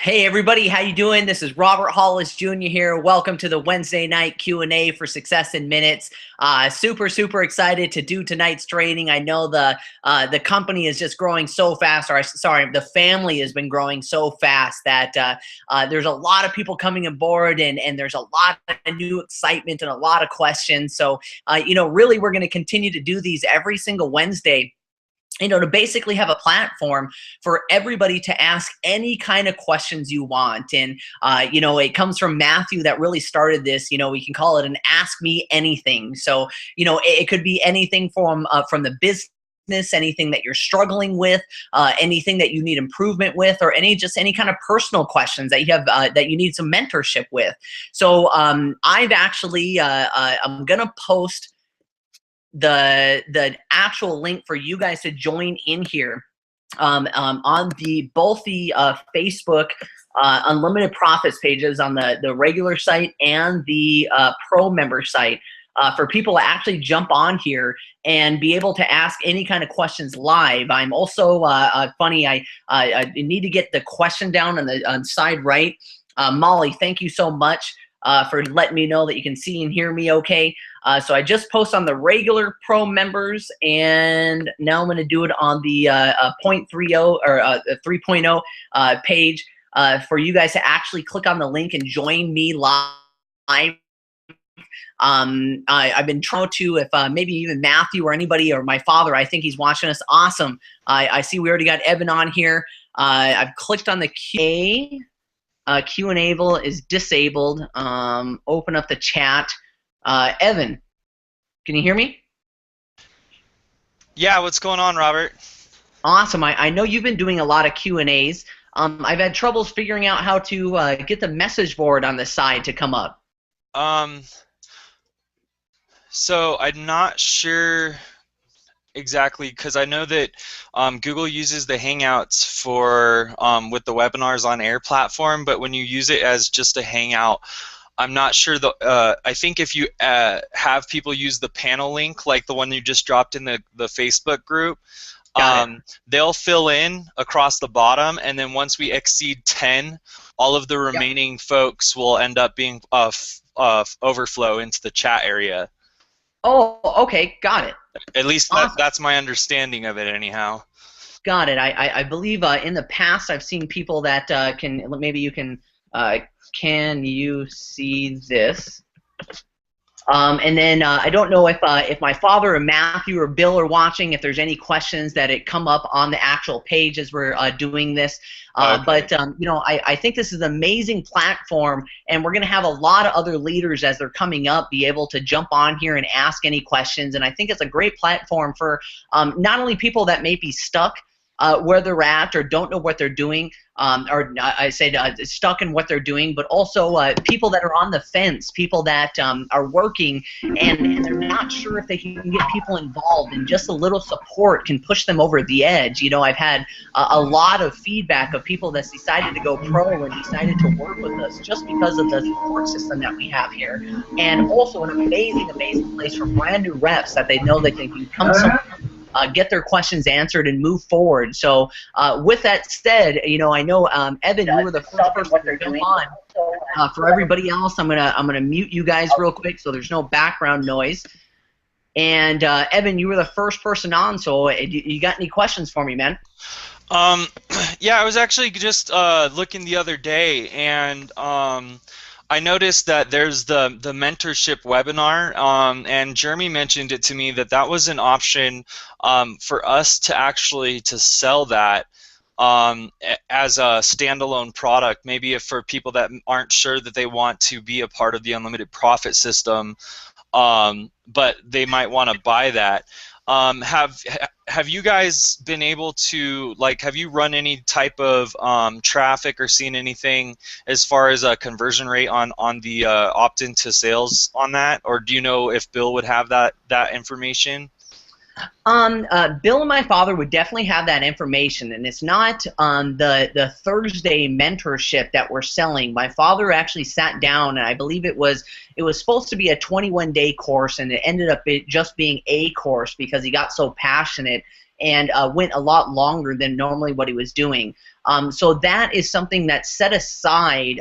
Hey everybody, how you doing? This is Robert Hollis Jr. here. Welcome to the Wednesday night Q&A for Success in Minutes. Super excited to do tonight's training. I know the company is just growing so fast, or sorry, the family has been growing so fast that there's a lot of people coming aboard, and there's a lot of new excitement and a lot of questions. So, really we're going to continue to do these every single Wednesday, to basically have a platform for everybody to ask any kind of questions you want. And, it comes from Matthew that really started this. We can call it an ask me anything. So, it could be anything from the business, anything that you're struggling with, anything that you need improvement with, or any kind of personal questions that you have that you need some mentorship with. So I've actually I'm gonna post the actual link for you guys to join in here on both the Facebook Unlimited Profits pages on the regular site and the pro member site, for people to actually jump on here and be able to ask any kind of questions live. I'm also funny. I need to get the question down on side right. Molly, thank you so much for letting me know that you can see and hear me okay. So I just post on the regular pro members, and now I'm going to do it on the 0.30 or 3.0 page for you guys to actually click on the link and join me live. I've been trying to, if maybe even Matthew or anybody, or my father, I think he's watching us. Awesome. I see we already got Evan on here. I've clicked on the Q&A. Q&A is disabled. Open up the chat. Evan, can you hear me? Yeah, what's going on, Robert? Awesome. I know you've been doing a lot of Q&As. I've had troubles figuring out how to get the message board on the side to come up. So I'm not sure exactly, because I know that Google uses the Hangouts for with the webinars on air platform, but when you use it as just a Hangout, I'm not sure. I think if you have people use the panel link, like the one you just dropped in the Facebook group, they'll fill in across the bottom, and then once we exceed 10, all of the remaining folks will end up being overflow into the chat area. Oh, okay, got it. At least that's my understanding of it, anyhow. Got it. I believe in the past I've seen people that can, maybe you can you see this? And then I don't know if my father or Matthew or Bill are watching, if there's any questions that come up on the actual page as we're doing this. Okay. But I think this is an amazing platform, and we're going to have a lot of other leaders as they're coming up be able to jump on here and ask any questions. And I think it's a great platform for not only people that may be stuck where they're at or don't know what they're doing, or I say stuck in what they're doing, but also people that are on the fence, people that are working and they're not sure if they can get people involved, and just a little support can push them over the edge. I've had a lot of feedback of people that's decided to go pro and decided to work with us just because of the support system that we have here, and also an amazing place for brand new reps that they know they can come somewhere, get their questions answered and move forward. So with that said, I know Evan, you were the first person to jump on. For everybody else, I'm gonna mute you guys real quick so there's no background noise. And Evan, you were the first person on, so you got any questions for me, man? Yeah, I was actually just looking the other day, and I noticed that there's the mentorship webinar, and Jeremy mentioned it to me that was an option for us to actually sell that as a standalone product. Maybe if for people that aren't sure that they want to be a part of the unlimited profit system, but they might want to buy that. Have you guys been able to, have you run any type of traffic or seen anything as far as a conversion rate on the opt-in to sales on that? Or do you know if Bill would have that information? Bill and my father would definitely have that information, and it's not the Thursday mentorship that we're selling. My father actually sat down, and I believe it was supposed to be a 21-day course, and it ended up just being a course because he got so passionate and went a lot longer than normally what he was doing. So that is something that's set aside,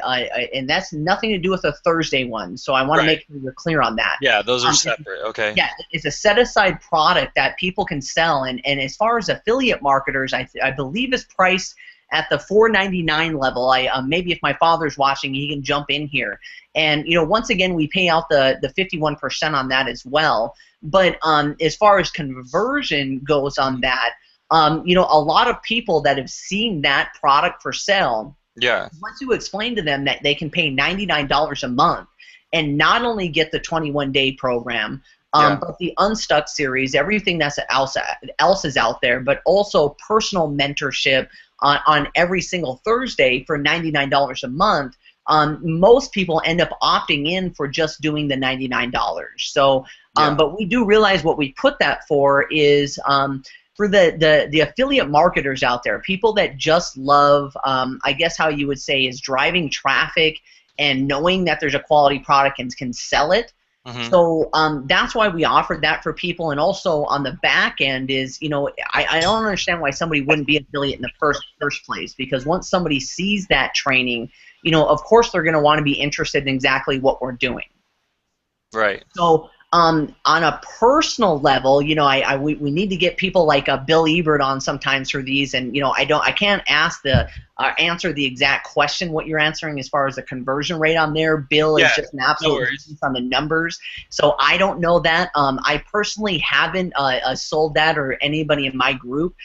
and that's nothing to do with the Thursday one. So I want to make sure you're clear on that. Yeah, those are separate. Okay. Yeah, it's a set-aside product that people can sell. And as far as affiliate marketers, I believe is priced at the $4.99 level. Maybe if my father's watching, he can jump in here. And once again, we pay out the 51% on that as well. But as far as conversion goes on that, a lot of people that have seen that product for sale, once you explain to them that they can pay $99 a month and not only get the 21-day program, but the Unstuck series, everything that's else is out there, but also personal mentorship on every single Thursday for $99 a month. Most people end up opting in for just doing the $99. So, but we do realize what we put that for is for the affiliate marketers out there, people that just love, I guess how you would say, is driving traffic and knowing that there's a quality product and can sell it. So that's why we offered that for people. And also on the back end is, I don't understand why somebody wouldn't be an affiliate in the first place, because once somebody sees that training, of course they're going to want to be interested in exactly what we're doing. Right. So on a personal level, we need to get people like Bill Ebert on sometimes for these, and I can't answer the exact question what you're answering as far as the conversion rate on there. Bill is just an absolute genius on the numbers, so I don't know that. I personally haven't sold that, or anybody in my group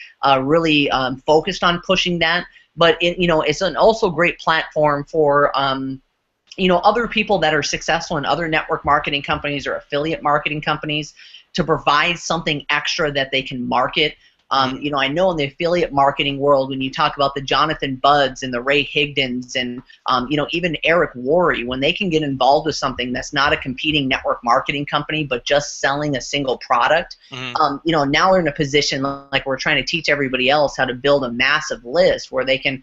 really focused on pushing that. But it's an also great platform for other people that are successful in other network marketing companies or affiliate marketing companies to provide something extra that they can market. I know in the affiliate marketing world, when you talk about the Jonathan Budds and the Ray Higdons and even Eric Worre, when they can get involved with something that's not a competing network marketing company but just selling a single product, now they're in a position like we're trying to teach everybody else how to build a massive list where they can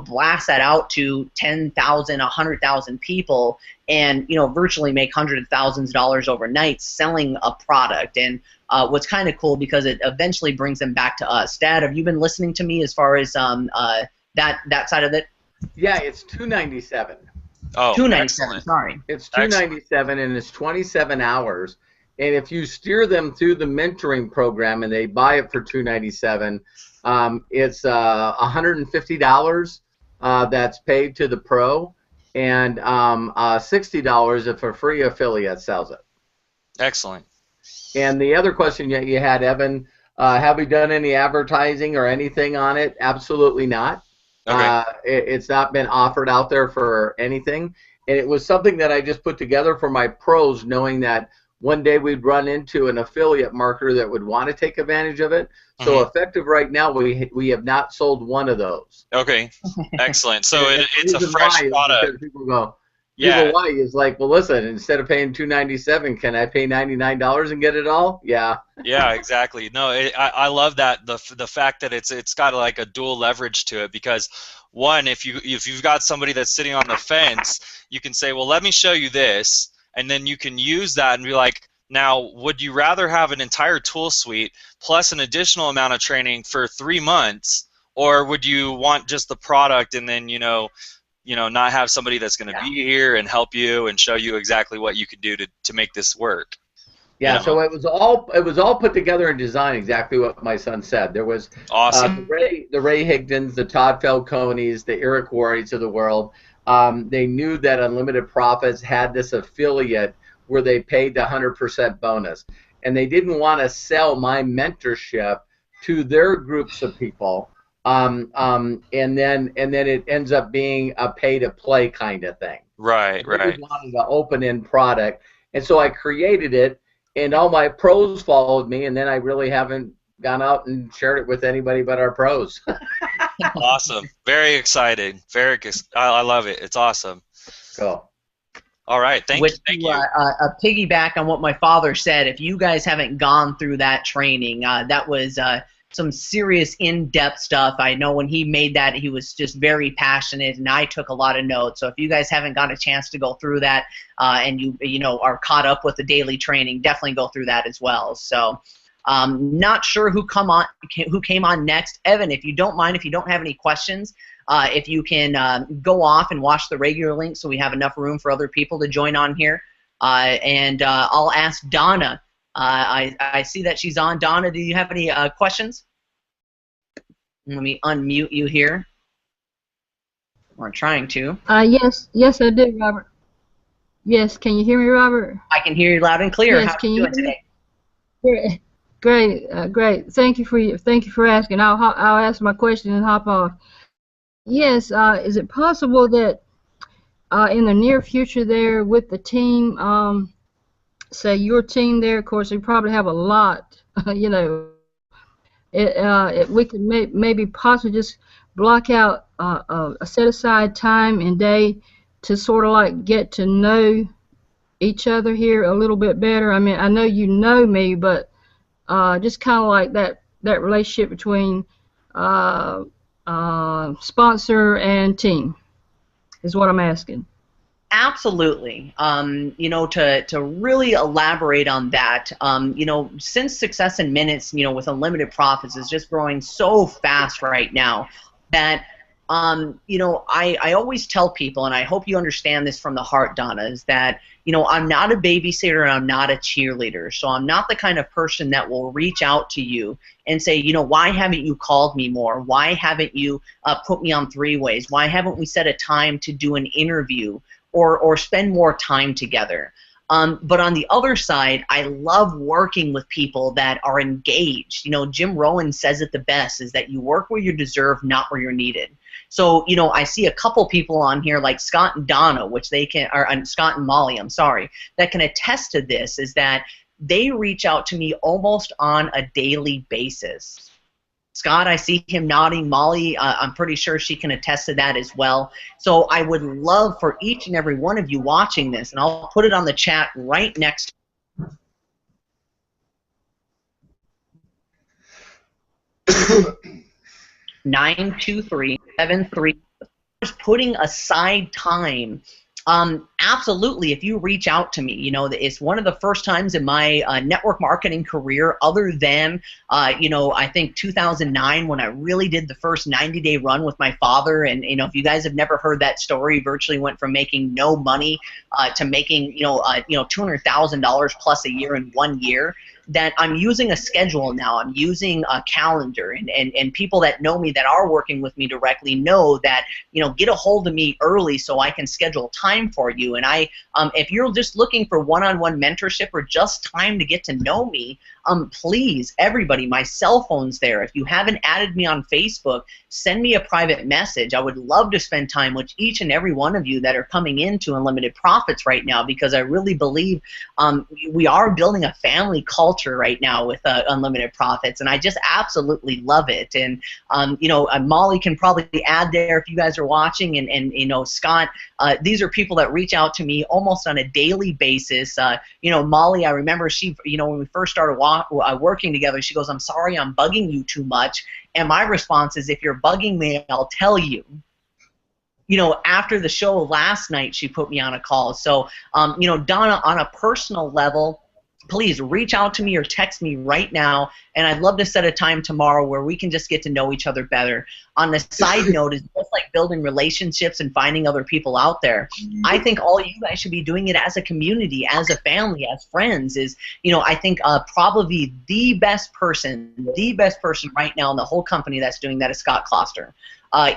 blast that out to 10,000, 100,000 people and virtually make hundreds of thousands of dollars overnight selling a product. And what's kind of cool, because it eventually brings them back to us. Dad, have you been listening to me as far as that side of it? Yeah, it's $297. Oh, $297. Sorry, it's $297, and it's 27 hours. And if you steer them through the mentoring program and they buy it for $297, it's $150 that's paid to the pro, and $60 if a free affiliate sells it. Excellent. And the other question you had, Evan, have we done any advertising or anything on it? Absolutely not. Okay. It's not been offered out there for anything. And it was something that I just put together for my pros, knowing that one day we'd run into an affiliate marketer that would want to take advantage of it. So effective right now, we have not sold one of those. Okay, excellent. So it's a fresh product. People go, why is like, well, listen, instead of paying $297, can I pay $99 and get it all? Yeah. Yeah, exactly. No, I love that the fact that it's got like a dual leverage to it, because one, if you've got somebody that's sitting on the fence, you can say, well, let me show you this, and then you can use that and be like, now, would you rather have an entire tool suite plus an additional amount of training for 3 months, or would you want just the product and then not have somebody that's going to be here and help you and show you exactly what you could do to make this work? Yeah, so it was all put together and designed exactly what my son said. There was awesome. the Ray Higdons, the Todd Falcones, the Eric Worres of the world. They knew that Unlimited Profits had this affiliate where they paid the 100% bonus, and they didn't want to sell my mentorship to their groups of people. And then it ends up being a pay-to-play kind of thing. Right. They wanted an open-end product, and so I created it, and all my pros followed me, and then I really haven't gone out and shared it with anybody but our pros. Awesome. Very exciting. I love it. It's awesome. Cool. All right. Thank you. Piggyback on what my father said, if you guys haven't gone through that training, that was some serious in-depth stuff. I know when he made that, he was just very passionate, and I took a lot of notes. So if you guys haven't got a chance to go through that, and you are caught up with the daily training, definitely go through that as well. So Not sure who came on next. Evan, if you don't mind, if you don't have any questions, if you can go off and watch the regular link so we have enough room for other people to join on here. And I'll ask Donna. I see that she's on. Donna, do you have any questions? Let me unmute you here. We're trying to. Yes, I do, Robert. Yes, can you hear me, Robert? I can hear you loud and clear. Yes, how are you doing today? Great, great. Thank you for asking. I'll ask my question and hop off. Yes, is it possible that in the near future there with the team, say your team there, of course, you probably have a lot, you know. We could maybe possibly just block out a set-aside time and day to sort of like get to know each other here a little bit better. I mean, I know you know me, but just kind of like that relationship between sponsor and team is what I'm asking. Absolutely. You know, to really elaborate on that, you know, since Success in Minutes, you know, with unlimited profits is just growing so fast right now that, you know, I always tell people, and I hope you understand this from the heart, Donna, is that, you know, I'm not a babysitter and I'm not a cheerleader. So I'm not the kind of person that will reach out to you and say, you know, why haven't you called me more? Why haven't you put me on three-ways? Why haven't we set a time to do an interview? Or spend more time together. But on the other side, I love working with people that are engaged. You know, Jim Rohn says it the best, is that you work where you deserve, not where you're needed. So, you know, I see a couple people on here like Scott and Donna, which they can, or Scott and Molly, I'm sorry, that can attest to this, is that they reach out to me almost on a daily basis. Scott, I see him nodding. Molly, I'm pretty sure she can attest to that as well. So I would love for each and every one of you watching this, and I'll put it on the chat right next. 92373. Putting aside time. Absolutely, if you reach out to me, you know, it's one of the first times in my network marketing career, other than, you know, I think 2009 when I really did the first 90-day run with my father. And, you know, if you guys have never heard that story, virtually went from making no money to making, you know, $200,000 plus a year in 1 year. That I'm using a schedule now. I'm using a calendar, and people that know me that are working with me directly know that, you know, get a hold of me early so I can schedule time for you. And if you're just looking for one-on-one mentorship or just time to get to know me, please, everybody, my cell phone's there. If you haven't added me on Facebook, send me a private message. I would love to spend time with each and every one of you that are coming into Unlimited Profits right now, because I really believe we are building a family culture right now with Unlimited Profits, and I just absolutely love it. And you know, Molly can probably add there if you guys are watching, and you know, Scott, these are people that reach out to me almost on a daily basis. You know, Molly, I remember she, you know, when we first started working together, she goes, "I'm sorry I'm bugging you too much," and my response is, if you're bugging me, I'll tell you. You know, after the show last night, she put me on a call. So, you know, Donna, on a personal level, please reach out to me or text me right now, and I'd love to set a time tomorrow where we can just get to know each other better. On the side note, it's just like building relationships and finding other people out there. I think all you guys should be doing it as a community, as a family, as friends. Is, you know, I think probably the best person right now in the whole company that's doing that is Scott Kloster.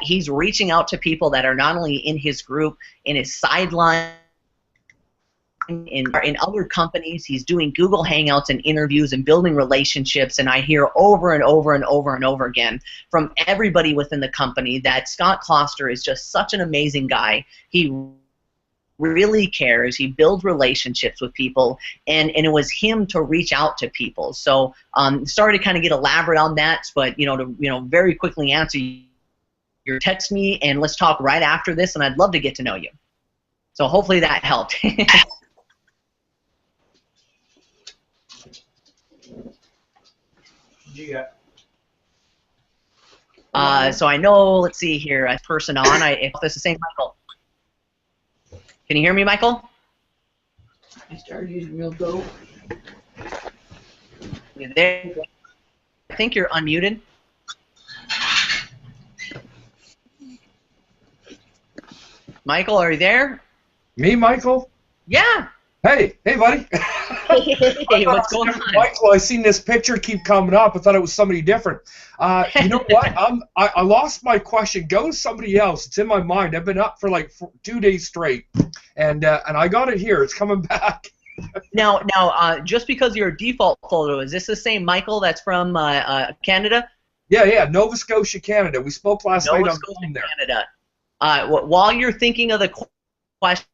He's reaching out to people that are not only in his group, in his sideline, in other companies. He's doing Google Hangouts and interviews and building relationships, and I hear over and over and over and over again from everybody within the company that Scott Kloster is just such an amazing guy. He really cares. He builds relationships with people, and it was him to reach out to people. So sorry to kind of get elaborate on that, but to very quickly answer your text me and let's talk right after this, and I'd love to get to know you. So hopefully that helped. So I know, let's see here, a person on, if this is the same Michael. Can you hear me, Michael? I started using real go. You there? I think you're unmuted. Michael, are you there? Me, Michael? Yeah. Hey, buddy. Hey, what's going on? Michael, I seen this picture keep coming up. I thought it was somebody different. You know what? I lost my question. Go to somebody else. It's in my mind. I've been up for like 2 days straight, and I got it here. It's coming back. Now, just because your default photo, is this the same Michael that's from Canada? Yeah, Nova Scotia, Canada. We spoke last night on Nova the phone Scotia, there. Canada. While you're thinking of the question,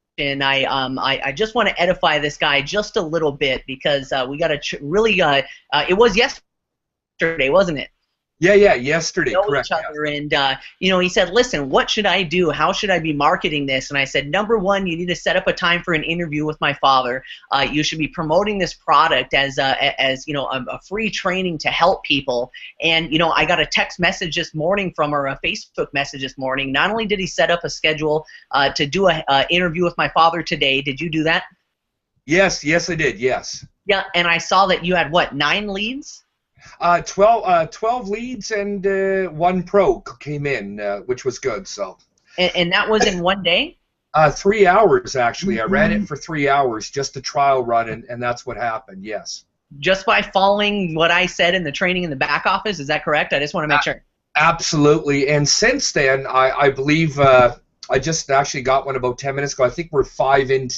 I just want to edify this guy just a little bit because we got to really. It was yesterday, wasn't it? Yeah, yesterday, correct. Each other, and he said, "Listen, what should I do? How should I be marketing this?" And I said, "Number one, you need to set up a time for an interview with my father. You should be promoting this product as a free training to help people." And I got a text message this morning from her, a Facebook message this morning. Not only did he set up a schedule to do an interview with my father today. Did you do that? Yes, I did. Yes. Yeah, and I saw that you had what, 9 leads? 12 leads and 1 pro came in, which was good. So. And that was in one day? 3 hours, actually. I ran it for 3 hours, just a trial run, and that's what happened, yes. Just by following what I said in the training in the back office, is that correct? I just want to make sure. Absolutely. And since then, I believe I just actually got one about 10 minutes ago. I think we're 5 in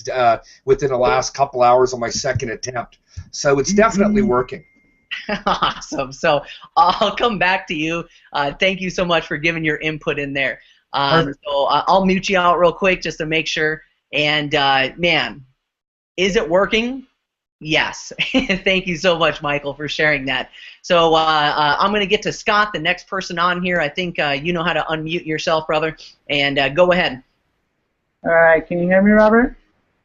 within the last couple hours on my second attempt. So it's definitely working. Awesome. So I'll come back to you. Thank you so much for giving your input in there. So I'll mute you out real quick just to make sure. And man, is it working? Yes. Thank you so much, Michael, for sharing that. So I'm going to get to Scott, the next person on here. I think you know how to unmute yourself, brother. And go ahead. All right. Can you hear me, Robert?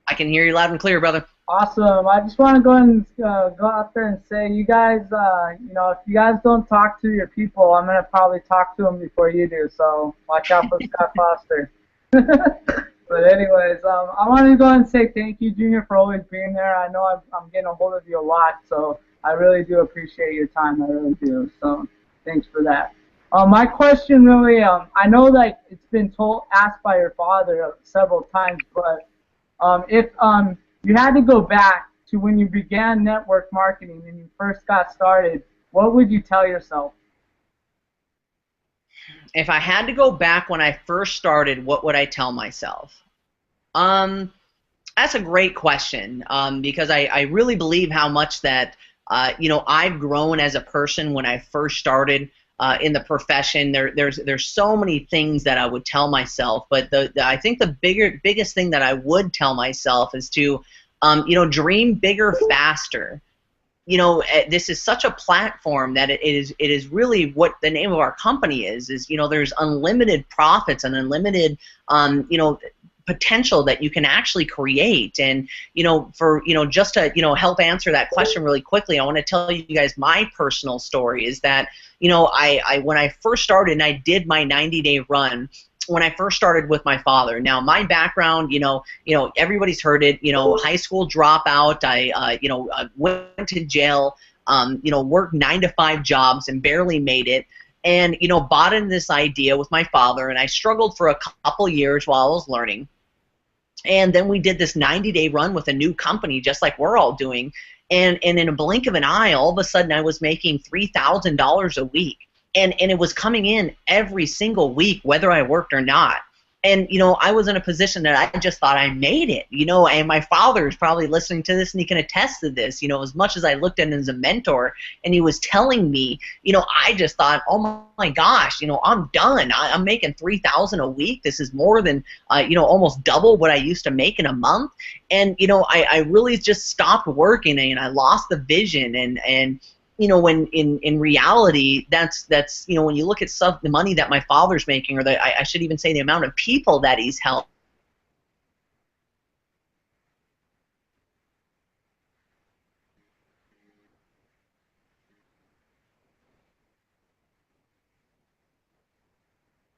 I can hear you loud and clear, brother. Awesome. I just want to go and go out there and say, you guys, if you guys don't talk to your people, I'm going to probably talk to them before you do. So watch out for Scott Foster. But anyways, I wanted to go and say thank you, Junior, for always being there. I know I'm getting a hold of you a lot, so I really do appreciate your time. I really do. So thanks for that. My question really, I know that it's been asked by your father several times, but if you had to go back to when you began network marketing and you first got started, what would you tell yourself? If I had to go back when I first started, what would I tell myself? That's a great question because I really believe how much that I've grown as a person when I first started in the profession. There's so many things that I would tell myself, but I think the biggest thing that I would tell myself is to dream bigger, faster. This is such a platform that it is really what the name of our company is there's unlimited profits and unlimited potential that you can actually create. And just to help answer that question really quickly, I want to tell you guys my personal story is that I when I first started and I did my 90-day run when I first started with my father. Now, my background, everybody's heard it. High school dropout. I went to jail. Worked 9-to-5 jobs and barely made it. And bought into this idea with my father. And I struggled for a couple years while I was learning. And then we did this 90-day run with a new company, just like we're all doing. And in a blink of an eye, all of a sudden, I was making $3,000 a week. And it was coming in every single week, whether I worked or not. And, I was in a position that I just thought I made it, and my father is probably listening to this and he can attest to this, as much as I looked at him as a mentor and he was telling me, I just thought, oh my gosh, I'm done. I'm making $3,000 a week. This is more than, almost double what I used to make in a month. And, I really just stopped working and I lost the vision and when in reality, that's when you look at the money that my father's making, or I should even say the amount of people that he's helped.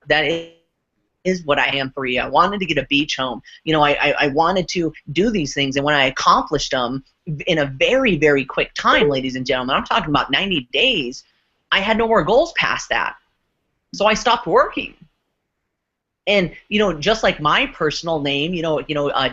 That is what I am for you. I wanted to get a beach home. You know, I wanted to do these things, and when I accomplished them in a very, very quick time, ladies and gentlemen, I'm talking about 90 days, I had no more goals past that. So I stopped working. And you know, just like my personal name, my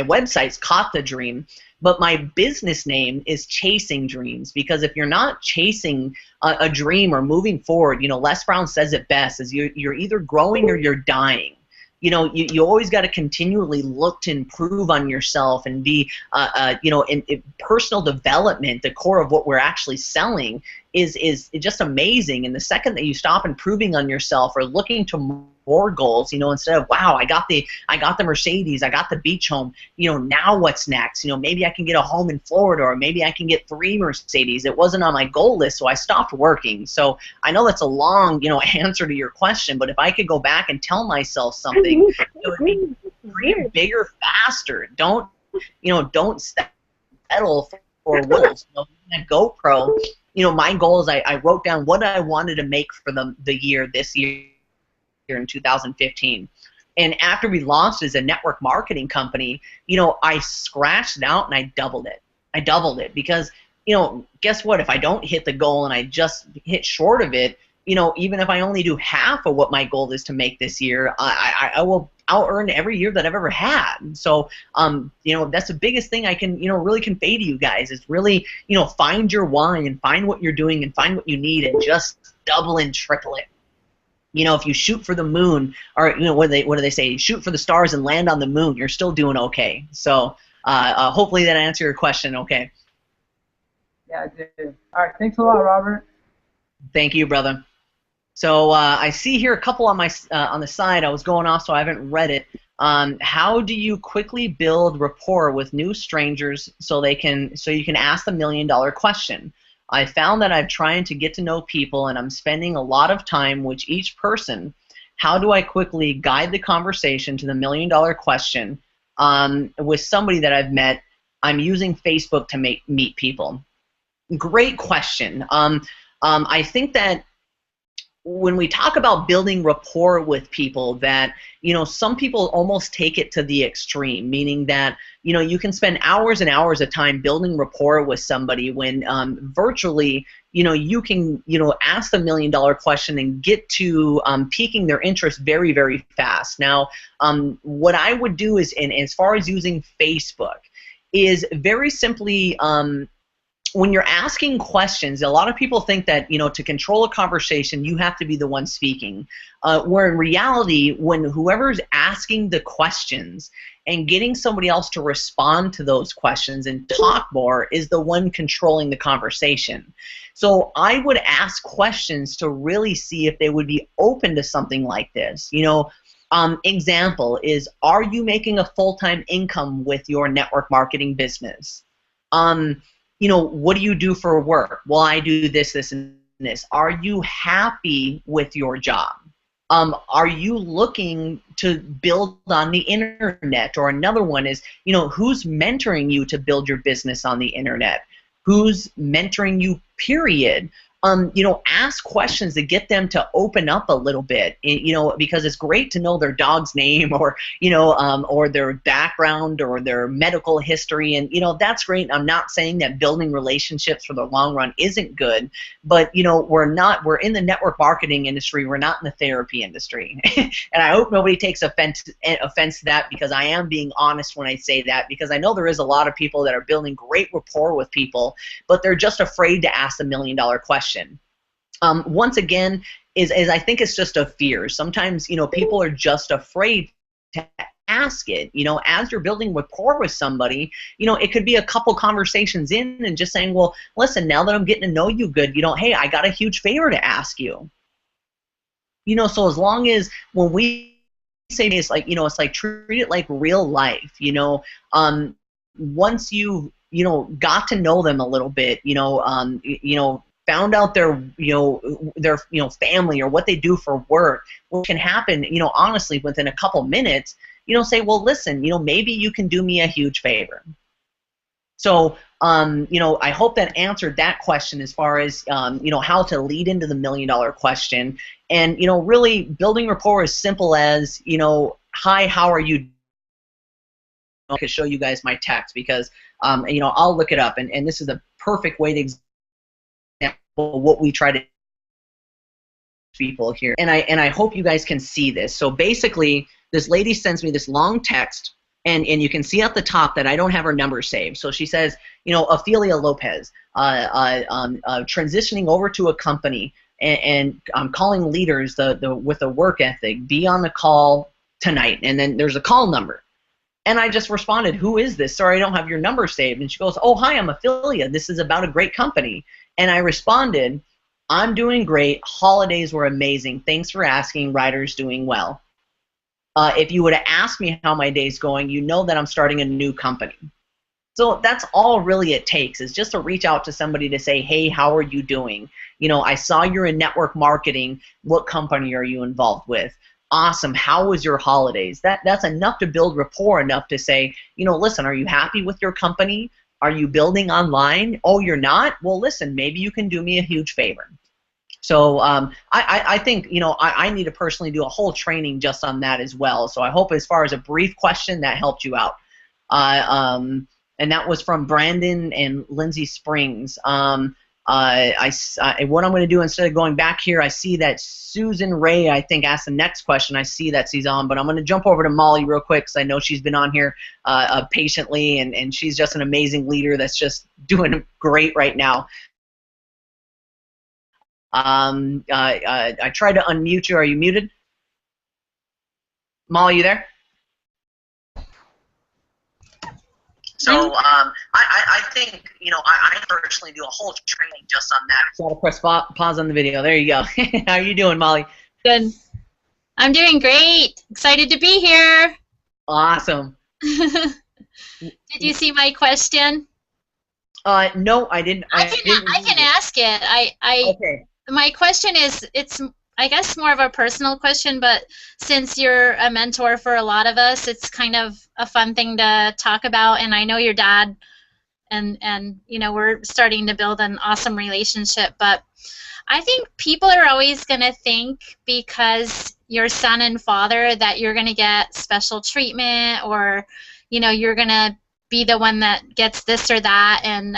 website's Caught the Dream, but my business name is Chasing Dreams, because if you're not chasing a dream or moving forward, you know, Les Brown says it best: is you're either growing or you're dying. You know, you always got to continually look to improve on yourself and be, in personal development. The core of what we're actually selling is just amazing. And the second that you stop improving on yourself or looking to more goals, you know, instead of, wow, I got the Mercedes, I got the beach home, you know, now what's next? You know, maybe I can get a home in Florida, or maybe I can get 3 Mercedes. It wasn't on my goal list, so I stopped working. So I know that's a long, you know, answer to your question, but if I could go back and tell myself something, it would be dream bigger, faster. Don't settle for rules. You know, that GoPro, you know, my goal is I wrote down what I wanted to make for this year in 2015. And after we launched as a network marketing company, you know, I scratched it out and I doubled it. I doubled it because, you know, guess what? If I don't hit the goal and I just hit short of it, you know, even if I only do half of what my goal is to make this year, I'll earn every year that I've ever had. So, you know, that's the biggest thing I can, you know, really convey to you guys is really, you know, find your why and find what you're doing and find what you need and just double and triple it. You know, if you shoot for the moon, or, you know, what do they say? Shoot for the stars and land on the moon, you're still doing okay. So, hopefully that answered your question okay. Yeah, I did. All right, thanks a lot, Robert. Thank you, brother. So I see here a couple on the side. I was going off, so I haven't read it. How do you quickly build rapport with new strangers so you can ask the $1 million question? I found that I'm trying to get to know people, and I'm spending a lot of time with each person. How do I quickly guide the conversation to the $1 million question with somebody that I've met? I'm using Facebook to meet people. Great question. I think that when we talk about building rapport with people, that, you know, some people almost take it to the extreme, meaning that, you know, you can spend hours and hours of time building rapport with somebody when virtually, you know, you can, you know, ask the $1 million question and get to piquing their interest very, very fast. Now, what I would do is, and as far as using Facebook, is very simply, when you're asking questions, a lot of people think that, you know, to control a conversation, you have to be the one speaking. Where in reality, when whoever's asking the questions and getting somebody else to respond to those questions and talk more is the one controlling the conversation. So I would ask questions to really see if they would be open to something like this. You know, example is, are you making a full-time income with your network marketing business? You know, what do you do for work? Well, I do this, this, and this. Are you happy with your job? Are you looking to build on the internet? Or another one is, you know, who's mentoring you to build your business on the internet? Who's mentoring you, period? You know, ask questions to get them to open up a little bit, you know, because it's great to know their dog's name, or, you know, or their background or their medical history, and, you know, that's great. I'm not saying that building relationships for the long run isn't good, but, you know, we're in the network marketing industry, we're not in the therapy industry. And I hope nobody takes offense to that, because I am being honest when I say that, because I know there is a lot of people that are building great rapport with people, but they're just afraid to ask the $1 million question. Once again, is I think it's just a fear. Sometimes, you know, people are just afraid to ask it. You know, as you're building rapport with somebody, you know, it could be a couple conversations in and just saying, well, listen, now that I'm getting to know you good, you know, hey, I got a huge favor to ask you. You know, so as long as when we say it's like, you know, it's like treat it like real life, you know, once you know, got to know them a little bit, you know, found out their family or what they do for work, what can happen, you know, honestly, within a couple minutes, you know, say, well, listen, you know, maybe you can do me a huge favor. So, I hope that answered that question as far as, how to lead into the $1 million question. And, really building rapport is simple as, hi, how are you? I can show you guys my text because, I'll look it up. And this is a perfect way to example what we try to people here. And I hope you guys can see this. So basically, this lady sends me this long text. And you can see at the top that I don't have her number saved. So she says, Ophelia Lopez, transitioning over to a company, and I'm calling leaders with a work ethic. Be on the call tonight. And then there's a call number. And I just responded, who is this? Sorry, I don't have your number saved. And she goes, oh, hi, I'm Ophelia. This is about a great company. And I responded, I'm doing great. Holidays were amazing. Thanks for asking. Ryder's doing well. If you would have asked me how my day's going, you know that I'm starting a new company. So that's all really it takes, is just to reach out to somebody to say, hey, how are you doing? I saw you're in network marketing. What company are you involved with? Awesome. How was your holidays? That's enough to build rapport, enough to say, listen, are you happy with your company? Are you building online? Oh, you're not? Well, listen, maybe you can do me a huge favor. So I think, I need to personally do a whole training just on that as well. So I hope as far as a brief question that helped you out. And that was from Brandon and Lindsay Springs. What I'm going to do, instead of going back here, I see that Susan Ray, I think, asked the next question. I see that she's on, but I'm going to jump over to Molly real quick because I know she's been on here patiently, and she's just an amazing leader that's just doing great right now. I tried to unmute you. Are you muted? Molly, you there? So I think, I personally do a whole training just on that. So I'll press pause on the video. There you go. How are you doing, Molly? Good. I'm doing great. Excited to be here. Awesome. Did you see my question? No, I didn't. I can ask it. Okay. My question is, it's, I guess, more of a personal question, but since you're a mentor for a lot of us, it's kind of a fun thing to talk about. And I know your dad, and we're starting to build an awesome relationship. But I think people are always going to think, because you're son and father, that you're going to get special treatment, or you're going to be the one that gets this or that. And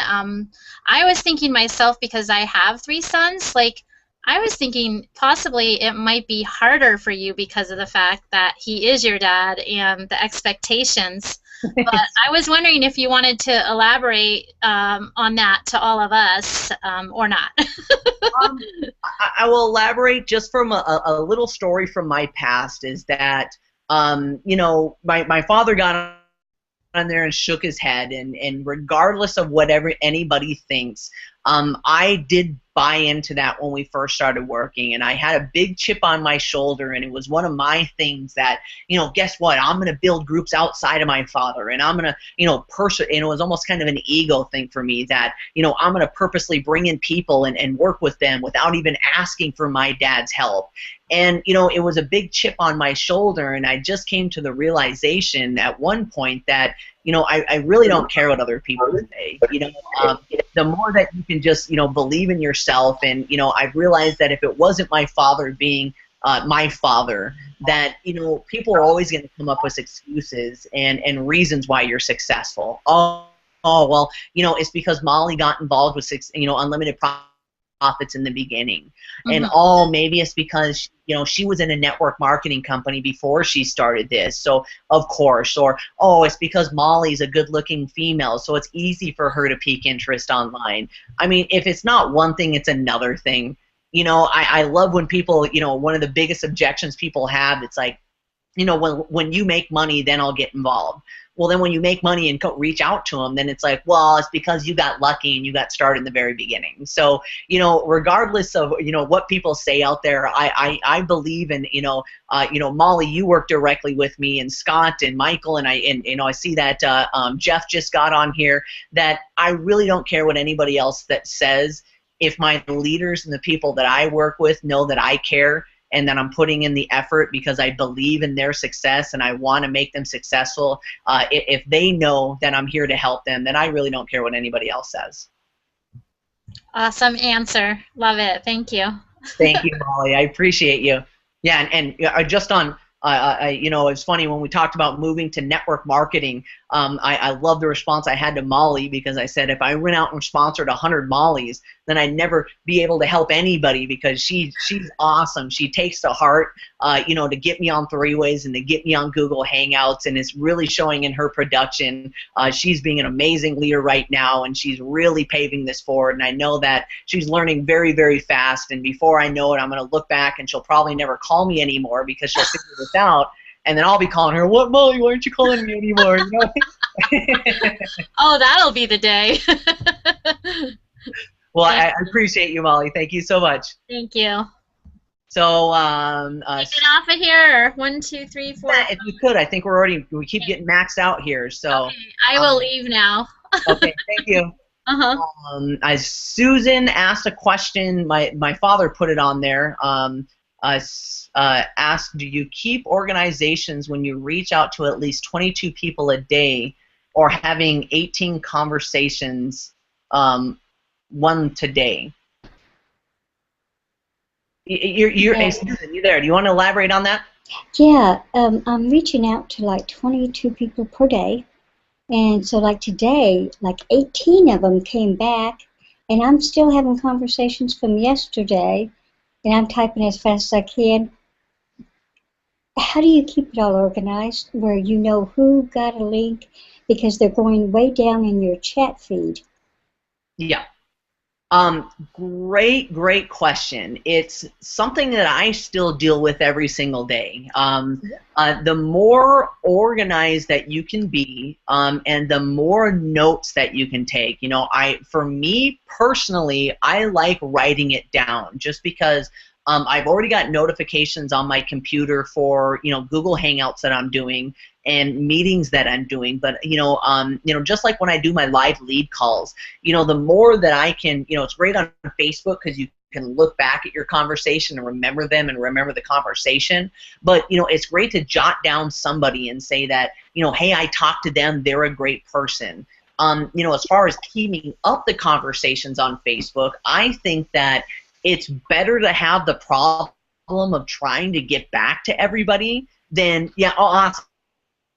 I was thinking myself, because I have 3 sons, I was thinking possibly it might be harder for you because of the fact that he is your dad and the expectations. But I was wondering if you wanted to elaborate on that to all of us, or not. I will elaborate just from a little story from my past, is that, my father got on there and shook his head, and regardless of whatever anybody thinks, I did buy into that when we first started working, and I had a big chip on my shoulder, and it was one of my things that, guess what, I'm going to build groups outside of my father, and I'm going to, and it was almost kind of an ego thing for me that, I'm going to purposely bring in people and work with them without even asking for my dad's help. And, it was a big chip on my shoulder, and I just came to the realization at one point that, I really don't care what other people say. The more that you can just, believe in yourself, and, I've realized that if it wasn't my father being my father, that, people are always going to come up with excuses and reasons why you're successful. Oh, well, it's because Molly got involved with, unlimited profits in the beginning. And maybe it's because she was in a network marketing company before she started this, so of course. Or it's because Molly's a good-looking female, so it's easy for her to pique interest online. I mean, if it's not one thing, it's another thing. I love when people, one of the biggest objections people have, it's like, when you make money, then I'll get involved. Well, then when you make money and reach out to them, then it's like, well, it's because you got lucky and you got started in the very beginning. So, regardless of, what people say out there, I believe in, Molly, you work directly with me, and Scott and Michael, and I see that Jeff just got on here, that I really don't care what anybody else that says. If my leaders and the people that I work with know that I care, and that I'm putting in the effort because I believe in their success and I want to make them successful, if they know that I'm here to help them, then I really don't care what anybody else says. Awesome answer. Love it. Thank you. Thank you, Molly. I appreciate you. Yeah, and just on, you know, it's funny when we talked about moving to network marketing. I love the response I had to Molly, because I said if I went out and sponsored 100 Mollys, then I'd never be able to help anybody, because she's awesome. She takes to heart, you know, to get me on three-ways and to get me on Google Hangouts, and it's really showing in her production. She's being an amazing leader right now, and she's really paving this forward, and I know that she's learning very, very fast, and before I know it, I'm going to look back and she'll probably never call me anymore because she'll figure this out. And then I'll be calling her, what, Molly, why aren't you calling me anymore? You know? Oh, that'll be the day. Well, I appreciate you, Molly. Thank you so much. Thank you. So, take it off of here, or 1, 2, 3, 4. Yeah, if you could, I think we keep getting maxed out here. So okay, I will leave now. Okay, thank you. As Susan asked a question, my father put it on there. Asked, do you keep organizations when you reach out to at least 22 people a day, or having 18 conversations one today? Hey, Susan, you there? Do you want to elaborate on that? Yeah, I'm reaching out to like 22 people per day, and so like today, like 18 of them came back, and I'm still having conversations from yesterday, and I'm typing as fast as I can. How do you keep it all organized where you know who got a link, because they're going way down in your chat feed? Yeah. Great question. It's something that I still deal with every single day. The more organized that you can be, and the more notes that you can take. You know, for me personally, I like writing it down, just because I've already got notifications on my computer for, you know, Google Hangouts that I'm doing and meetings that I'm doing. But you know, just like when I do my live lead calls, you know, the more that I can, you know, it's great on Facebook because you can look back at your conversation and remember them and remember the conversation. But you know, it's great to jot down somebody and say that, you know, hey, I talked to them, they're a great person. You know, as far as keeping up the conversations on Facebook, I think that it's better to have the problem of trying to get back to everybody than, yeah, oh, awesome.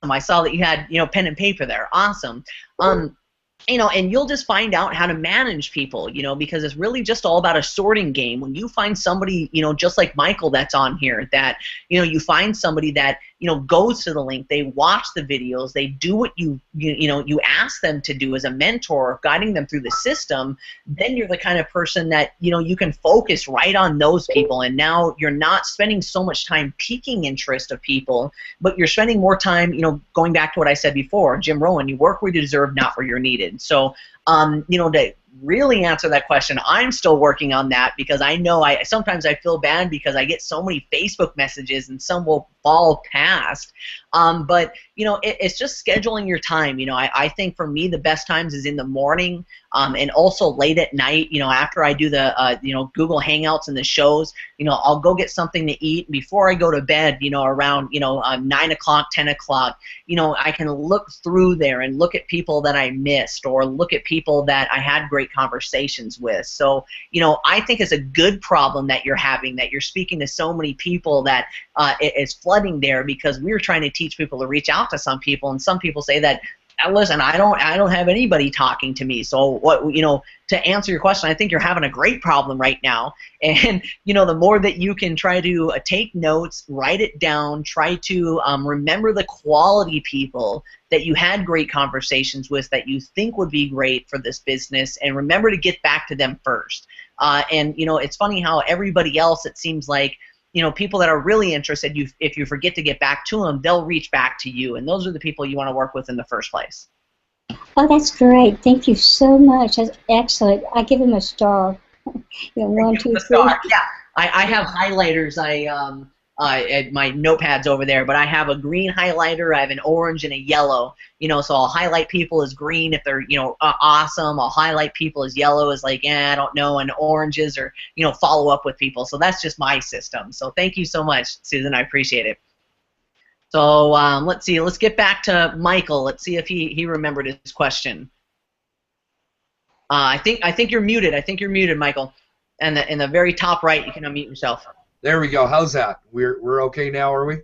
I saw that you had, you know, pen and paper there. Awesome. You know, and you'll just find out how to manage people, you know, because it's really just all about a sorting game. When you find somebody, you know, just like Michael that's on here, that, you know, you find somebody that, you know, goes to the link, they watch the videos, they do what you ask them to do as a mentor, guiding them through the system, then you're the kind of person that, you know, you can focus right on those people. And now you're not spending so much time piquing interest of people, but you're spending more time, you know, going back to what I said before, Jim Rohn, you work where you deserve, not where you're needed. So, you know, to really answer that question, I'm still working on that, because I know sometimes I feel bad because I get so many Facebook messages and some will fall past. But, you know, it's just scheduling your time. You know, I think for me the best times is in the morning, and also late at night, you know, after I do the, you know, Google Hangouts and the shows, you know, I'll go get something to eat before I go to bed, you know, around, you know, 9 o'clock, 10 o'clock, you know, I can look through there and look at people that I missed, or look at people that I had great conversations with. So, you know, I think it's a good problem that you're having, that you're speaking to so many people, that it's flooding there, because we're trying to teach people to reach out to some people, and some people say that, listen, I don't have anybody talking to me. So what, you know, to answer your question, I think you're having a great problem right now. And you know, the more that you can try to take notes, write it down, try to remember the quality people that you had great conversations with, that you think would be great for this business, and remember to get back to them first. And you know, it's funny how everybody else, it seems like, you know, people that are really interested, if you forget to get back to them, they'll reach back to you, and those are the people you want to work with in the first place. Oh, that's great. Thank you so much. That's excellent. I give him a star. You know, 1, 2, 3. Yeah, I have highlighters. my notepads over there, but I have a green highlighter, I have an orange and a yellow, so I'll highlight people as green if they're, awesome. I'll highlight people as yellow as like, I don't know, and oranges, or, follow up with people. So that's just my system. So thank you so much, Susan. I appreciate it. So let's see. Let's get back to Michael. Let's see if he remembered his question. I think you're muted. I think you're muted, Michael. And in the very top right, you can unmute yourself. There we go. How's that? We're okay now, are we?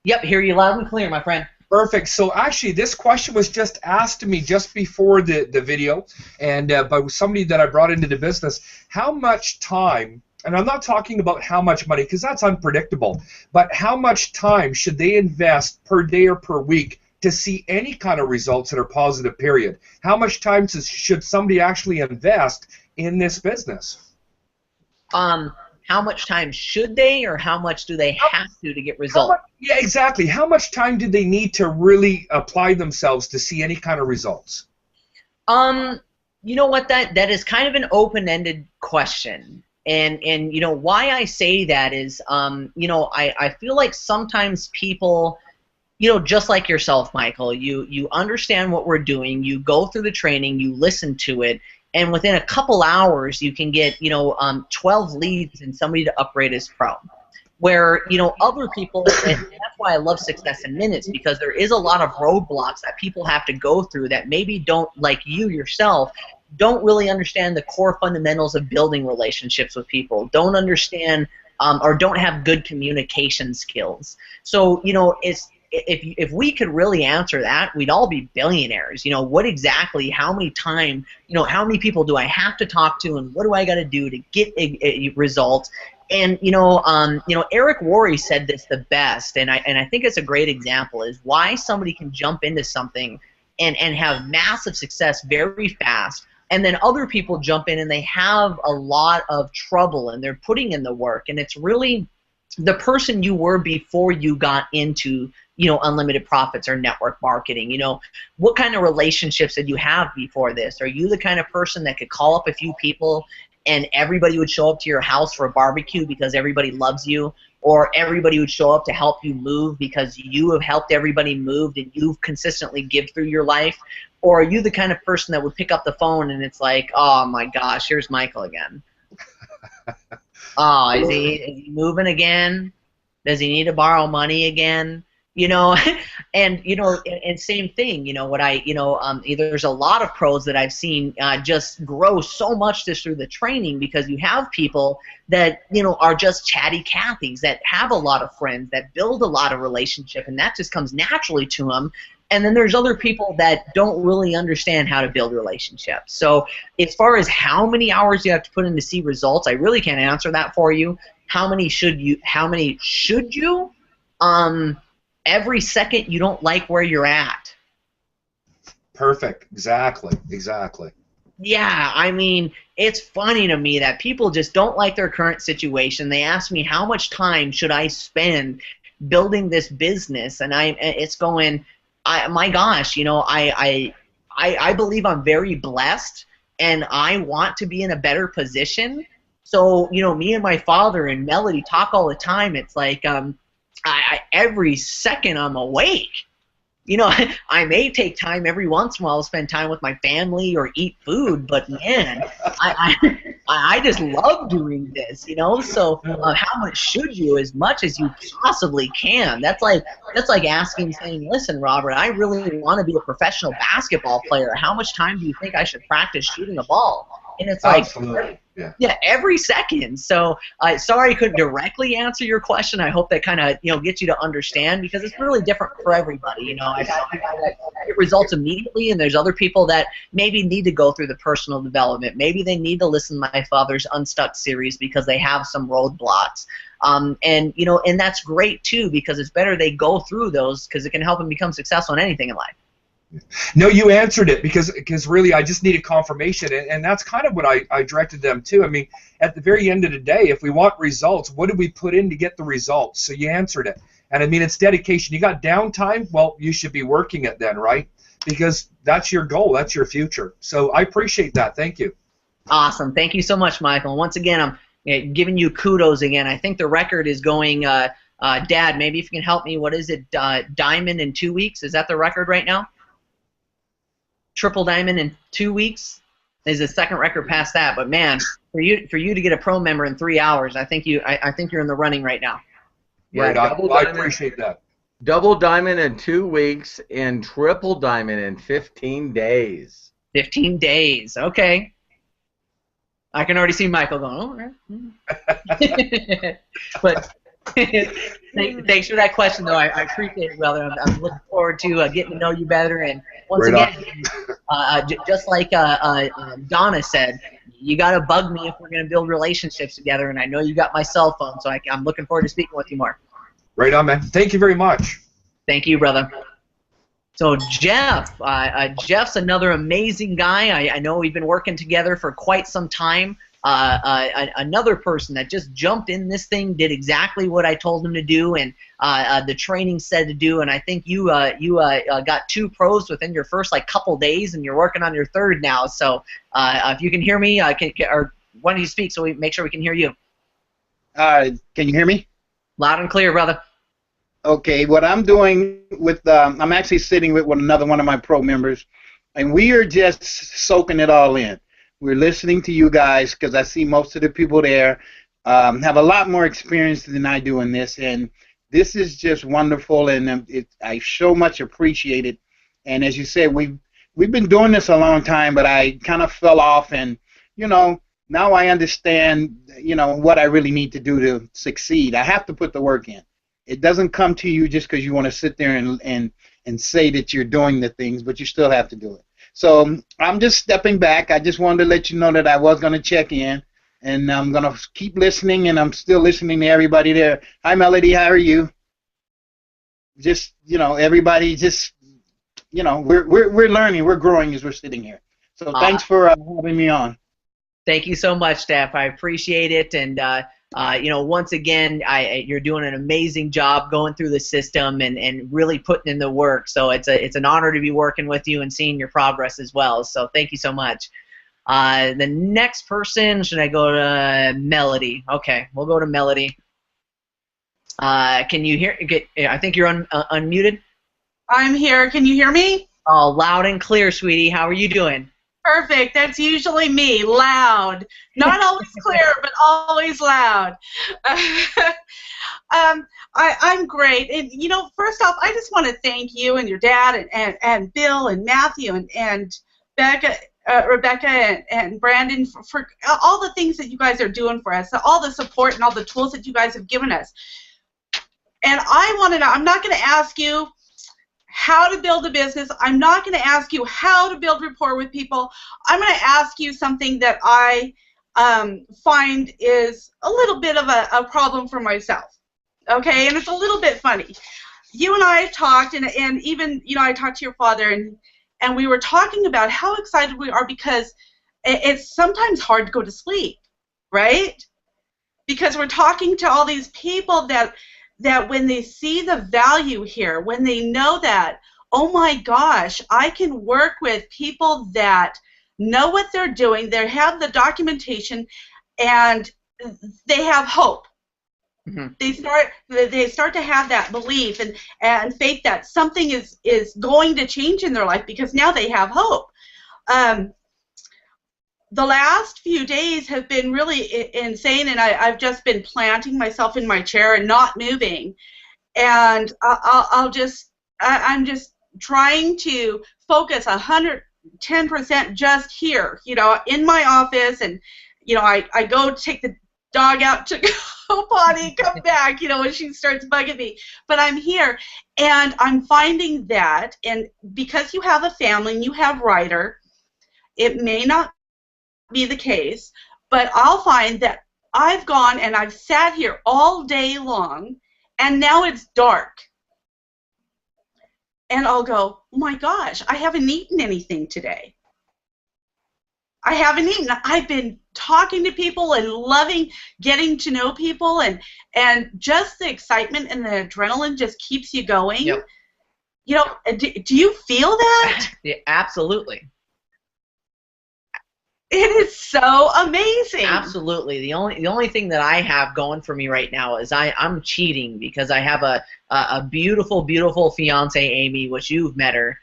Yep, hear you loud and clear, my friend. Perfect. So actually, this question was just asked to me just before the video, and by somebody that I brought into the business. How much time, and I'm not talking about how much money, because that's unpredictable, but how much time should they invest per day or per week to see any kind of results that are positive, period? How much time should somebody actually invest in this business? How much time should they, or how much do they have to get results? Yeah, exactly. How much time do they need to really apply themselves to see any kind of results? You know what, that is kind of an open-ended question. And why I say that is, I feel like sometimes people, just like yourself, Michael, you understand what we're doing, you go through the training, you listen to it, and within a couple hours, you can get, 12 leads and somebody to upgrade as pro. Where, other people, and that's why I love Success in Minutes, because there is a lot of roadblocks that people have to go through that maybe don't, like you yourself, don't really understand the core fundamentals of building relationships with people, don't understand or don't have good communication skills. So, if we could really answer that, we'd all be billionaires. What exactly, how many time, how many people do I have to talk to, and what do I got to do to get a result? And Eric Worre said this the best, and I think it's a great example, is why somebody can jump into something and have massive success very fast, and then other people jump in and they have a lot of trouble and they're putting in the work, and it's really the person you were before you got into unlimited profits or network marketing. What kind of relationships did you have before this? Are you the kind of person that could call up a few people and everybody would show up to your house for a barbecue because everybody loves you, or everybody would show up to help you move because you have helped everybody move and you've consistently give through your life? Or are you the kind of person that would pick up the phone and it's like, oh my gosh, here's Michael again. Oh, is he moving again? Does he need to borrow money again? And same thing. There's a lot of pros that I've seen just grow so much just through the training, because you have people that are just chatty Cathys, that have a lot of friends, that build a lot of relationship, and that just comes naturally to them. And then there's other people that don't really understand how to build relationships. So as far as how many hours you have to put in to see results, I really can't answer that for you. How many should you? Every second you don't like where you're at. Perfect. Exactly. Yeah, I mean, it's funny to me that people just don't like their current situation. They ask me, how much time should I spend building this business? And it's going, my gosh, I believe I'm very blessed, and I want to be in a better position. So, me and my father and Melody talk all the time. It's like, every second I'm awake. I may take time every once in a while to spend time with my family or eat food, but man, I just love doing this, So how much should you? As much as you possibly can. That's like saying, listen, Robert, I really want to be a professional basketball player. How much time do you think I should practice shooting a ball? And it's like, yeah, every second. So sorry I couldn't directly answer your question. I hope that kind of gets you to understand, because it's really different for everybody. I've had people that get results immediately, and there's other people that maybe need to go through the personal development. Maybe they need to listen to my father's Unstuck series because they have some roadblocks. And that's great too, because it's better they go through those, because it can help them become successful in anything in life. No, you answered it, because really I just needed confirmation, and that's kind of what I directed them to. I mean, at the very end of the day, if we want results, what do we put in to get the results? So you answered it. And I mean, it's dedication. You got downtime, well, you should be working it then, right? Because that's your goal, that's your future. So I appreciate that. Thank you. Awesome. Thank you so much, Michael. And once again, I'm giving you kudos again. I think the record is going Dad, maybe if you can help me, what is it? Diamond in 2 weeks? Is that the record right now? Triple diamond in 2 weeks is the second record past that. But man, for you to get a pro member in 3 hours, I think you're in the running right now. Yeah, right, I appreciate that. Double diamond in 2 weeks and triple diamond in 15 days. 15 days, okay. I can already see Michael going, oh, right. But thanks for that question, though. I appreciate it, brother. I'm looking forward to getting to know you better. And once again, just like Donna said, you got to bug me if we're going to build relationships together. And I know you got my cell phone, so I'm looking forward to speaking with you more. Right on, man. Thank you very much. Thank you, brother. So Jeff, Jeff's another amazing guy. I know we've been working together for quite some time. Another person that just jumped in this thing, did exactly what I told him to do, and the training said to do. And I think you got 2 pros within your first couple days, and you're working on your 3rd now. So if you can hear me, or why don't you speak so we make sure we can hear you? Can you hear me? Loud and clear, brother. Okay, what I'm doing with, I'm actually sitting with another one of my pro members, and we are just soaking it all in. We're listening to you guys because I see most of the people there have a lot more experience than I do in this, and this is just wonderful, and I so much appreciate it. And as you said, we've been doing this a long time, but I kind of fell off, and now I understand what I really need to do to succeed. I have to put the work in. It doesn't come to you just because you want to sit there and say that you're doing the things, but you still have to do it. So I'm just stepping back. I just wanted to let you know that I was going to check in, and I'm going to keep listening, and I'm still listening to everybody there. Hi, Melody. How are you? Just, everybody just, we're learning. We're growing as we're sitting here. So thanks for having me on. Thank you so much, Steph. I appreciate it, and once again, you're doing an amazing job going through the system and really putting in the work. So it's an honor to be working with you and seeing your progress as well. So thank you so much. The next person, should I go to Melody? Okay, we'll go to Melody. Can you hear? I think you're unmuted. I'm here. Can you hear me? Oh, loud and clear, sweetie. How are you doing? Perfect. That's usually me. Loud. Not always clear, but always loud. I'm great. And, first off, I just want to thank you and your dad and Bill and Matthew and Rebecca and Brandon for all the things that you guys are doing for us, all the support and all the tools that you guys have given us. And I want to know, I'm not going to ask you how to build a business. I'm not going to ask you how to build rapport with people. I'm going to ask you something that I find is a little bit of a problem for myself, okay? And it's a little bit funny. You and I talked, and even, I talked to your father, and we were talking about how excited we are because it's sometimes hard to go to sleep, right? Because we're talking to all these people that when they see the value here, when they know that, oh my gosh, I can work with people that know what they're doing, they have the documentation, and they have hope. Mm-hmm. They start to have that belief and faith that something is going to change in their life because now they have hope. The last few days have been really insane, and I've just been planting myself in my chair and not moving. And I'm just trying to focus 110% just here, in my office, and I go take the dog out to go potty, come back, when she starts bugging me. But I'm here, and I'm finding that, and because you have a family and you have Ryder, it may not be the case, but I'll find that I've gone and I've sat here all day long, and now it's dark. And I'll go, oh my gosh, I haven't eaten anything today. I haven't eaten. I've been talking to people and loving getting to know people, and just the excitement and the adrenaline just keeps you going. Yep. Do you feel that? Yeah, absolutely. It is so amazing. Absolutely. The only thing that I have going for me right now is I'm cheating because I have a beautiful, beautiful fiance, Amy, which you've met her.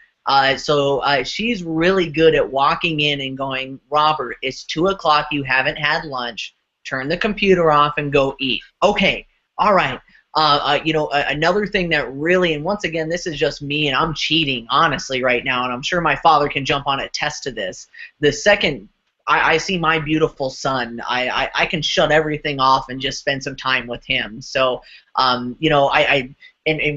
So she's really good at walking in and going, Robert, it's 2 o'clock, you haven't had lunch, turn the computer off and go eat. Okay, all right. Another thing that really, and once again, this is just me, and I'm cheating, honestly, right now, and I'm sure my father can jump on a test to this. The second I see my beautiful son, I can shut everything off and just spend some time with him. So, and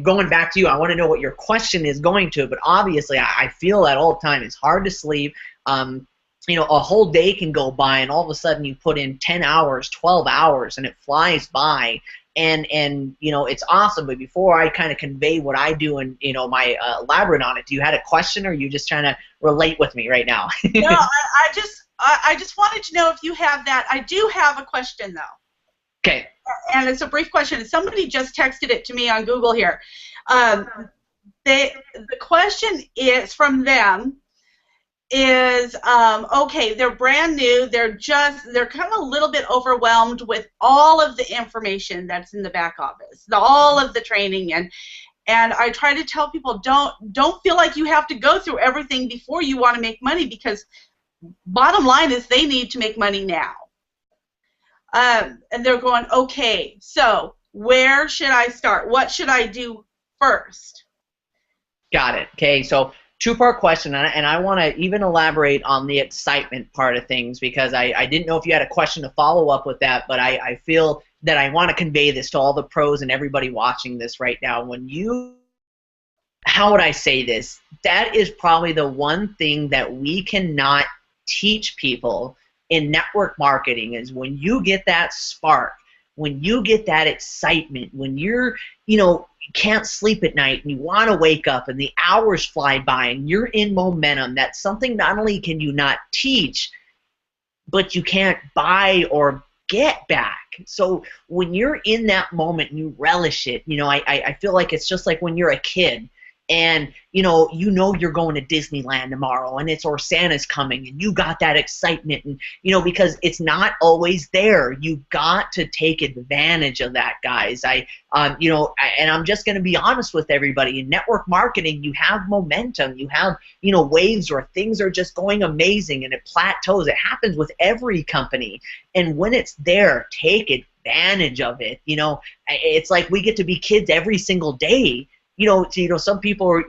going back to you, I want to know what your question is going to, but obviously I feel that all the time. It's hard to sleep. A whole day can go by, and all of a sudden you put in 10 hours, 12 hours, and it flies by. And it's awesome. But before I kind of convey what I do and my elaborate on it, do you have a question, or are you just trying to relate with me right now? No, I just wanted to know if you have that. I do have a question though. Okay. And it's a brief question. Somebody just texted it to me on Google here. The question is from them. Is okay, they're brand new, they're kind of a little bit overwhelmed with all of the information that's in the back office, all of the training, and I try to tell people don't feel like you have to go through everything before you want to make money, because bottom line is they need to make money now. And they're going, okay, so where should I start? What should I do first? Got it. Okay, so two-part question, and I want to even elaborate on the excitement part of things, because I didn't know if you had a question to follow up with that, but I feel that I want to convey this to all the pros and everybody watching this right now. How would I say this? That is probably the one thing that we cannot teach people in network marketing, is when you get that spark, when you get that excitement, when you're, you can't sleep at night and you want to wake up and the hours fly by and you're in momentum, that's something not only can you not teach, but you can't buy or get back. So when you're in that moment and you relish it, I feel like it's just like when you're a kid and you're going to Disneyland tomorrow and or Santa's coming and you got that excitement, and because it's not always there. You got to take advantage of that, guys. And I'm just going to be honest with everybody. In network marketing, you have momentum. You have waves where things are just going amazing and it plateaus. It happens with every company, and when it's there, take advantage of it. It's like we get to be kids every single day. Some people are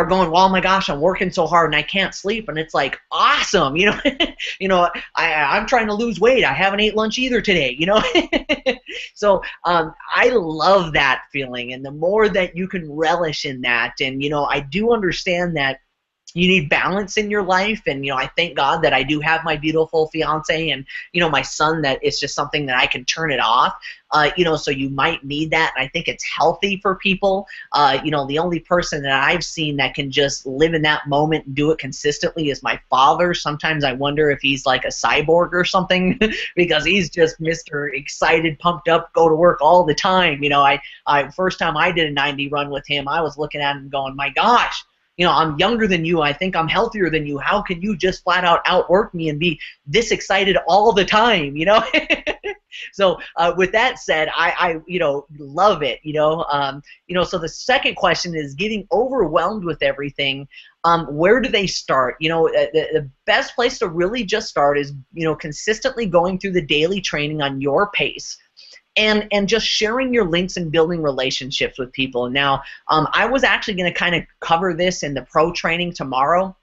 going, well, oh my gosh, I'm working so hard and I can't sleep, and it's like awesome, I'm trying to lose weight. I haven't ate lunch either today, So I love that feeling, and the more that you can relish in that, and I do understand that you need balance in your life, and I thank God that I do have my beautiful fiance and my son, that it's just something that I can turn it off. So you might need that, and I think it's healthy for people. The only person that I've seen that can just live in that moment and do it consistently is my father. Sometimes I wonder if he's like a cyborg or something because he's just Mr. Excited, pumped up, go to work all the time. First time I did a 90 run with him, I was looking at him going, my gosh, I'm younger than you. I think I'm healthier than you. How can you just flat out outwork me and be this excited all the time? So with that said, I love it. So the second question is getting overwhelmed with everything. Where do they start? The best place to really just start is consistently going through the daily training on your pace. And just sharing your links and building relationships with people. Now, I was actually going to kind of cover this in the pro training tomorrow,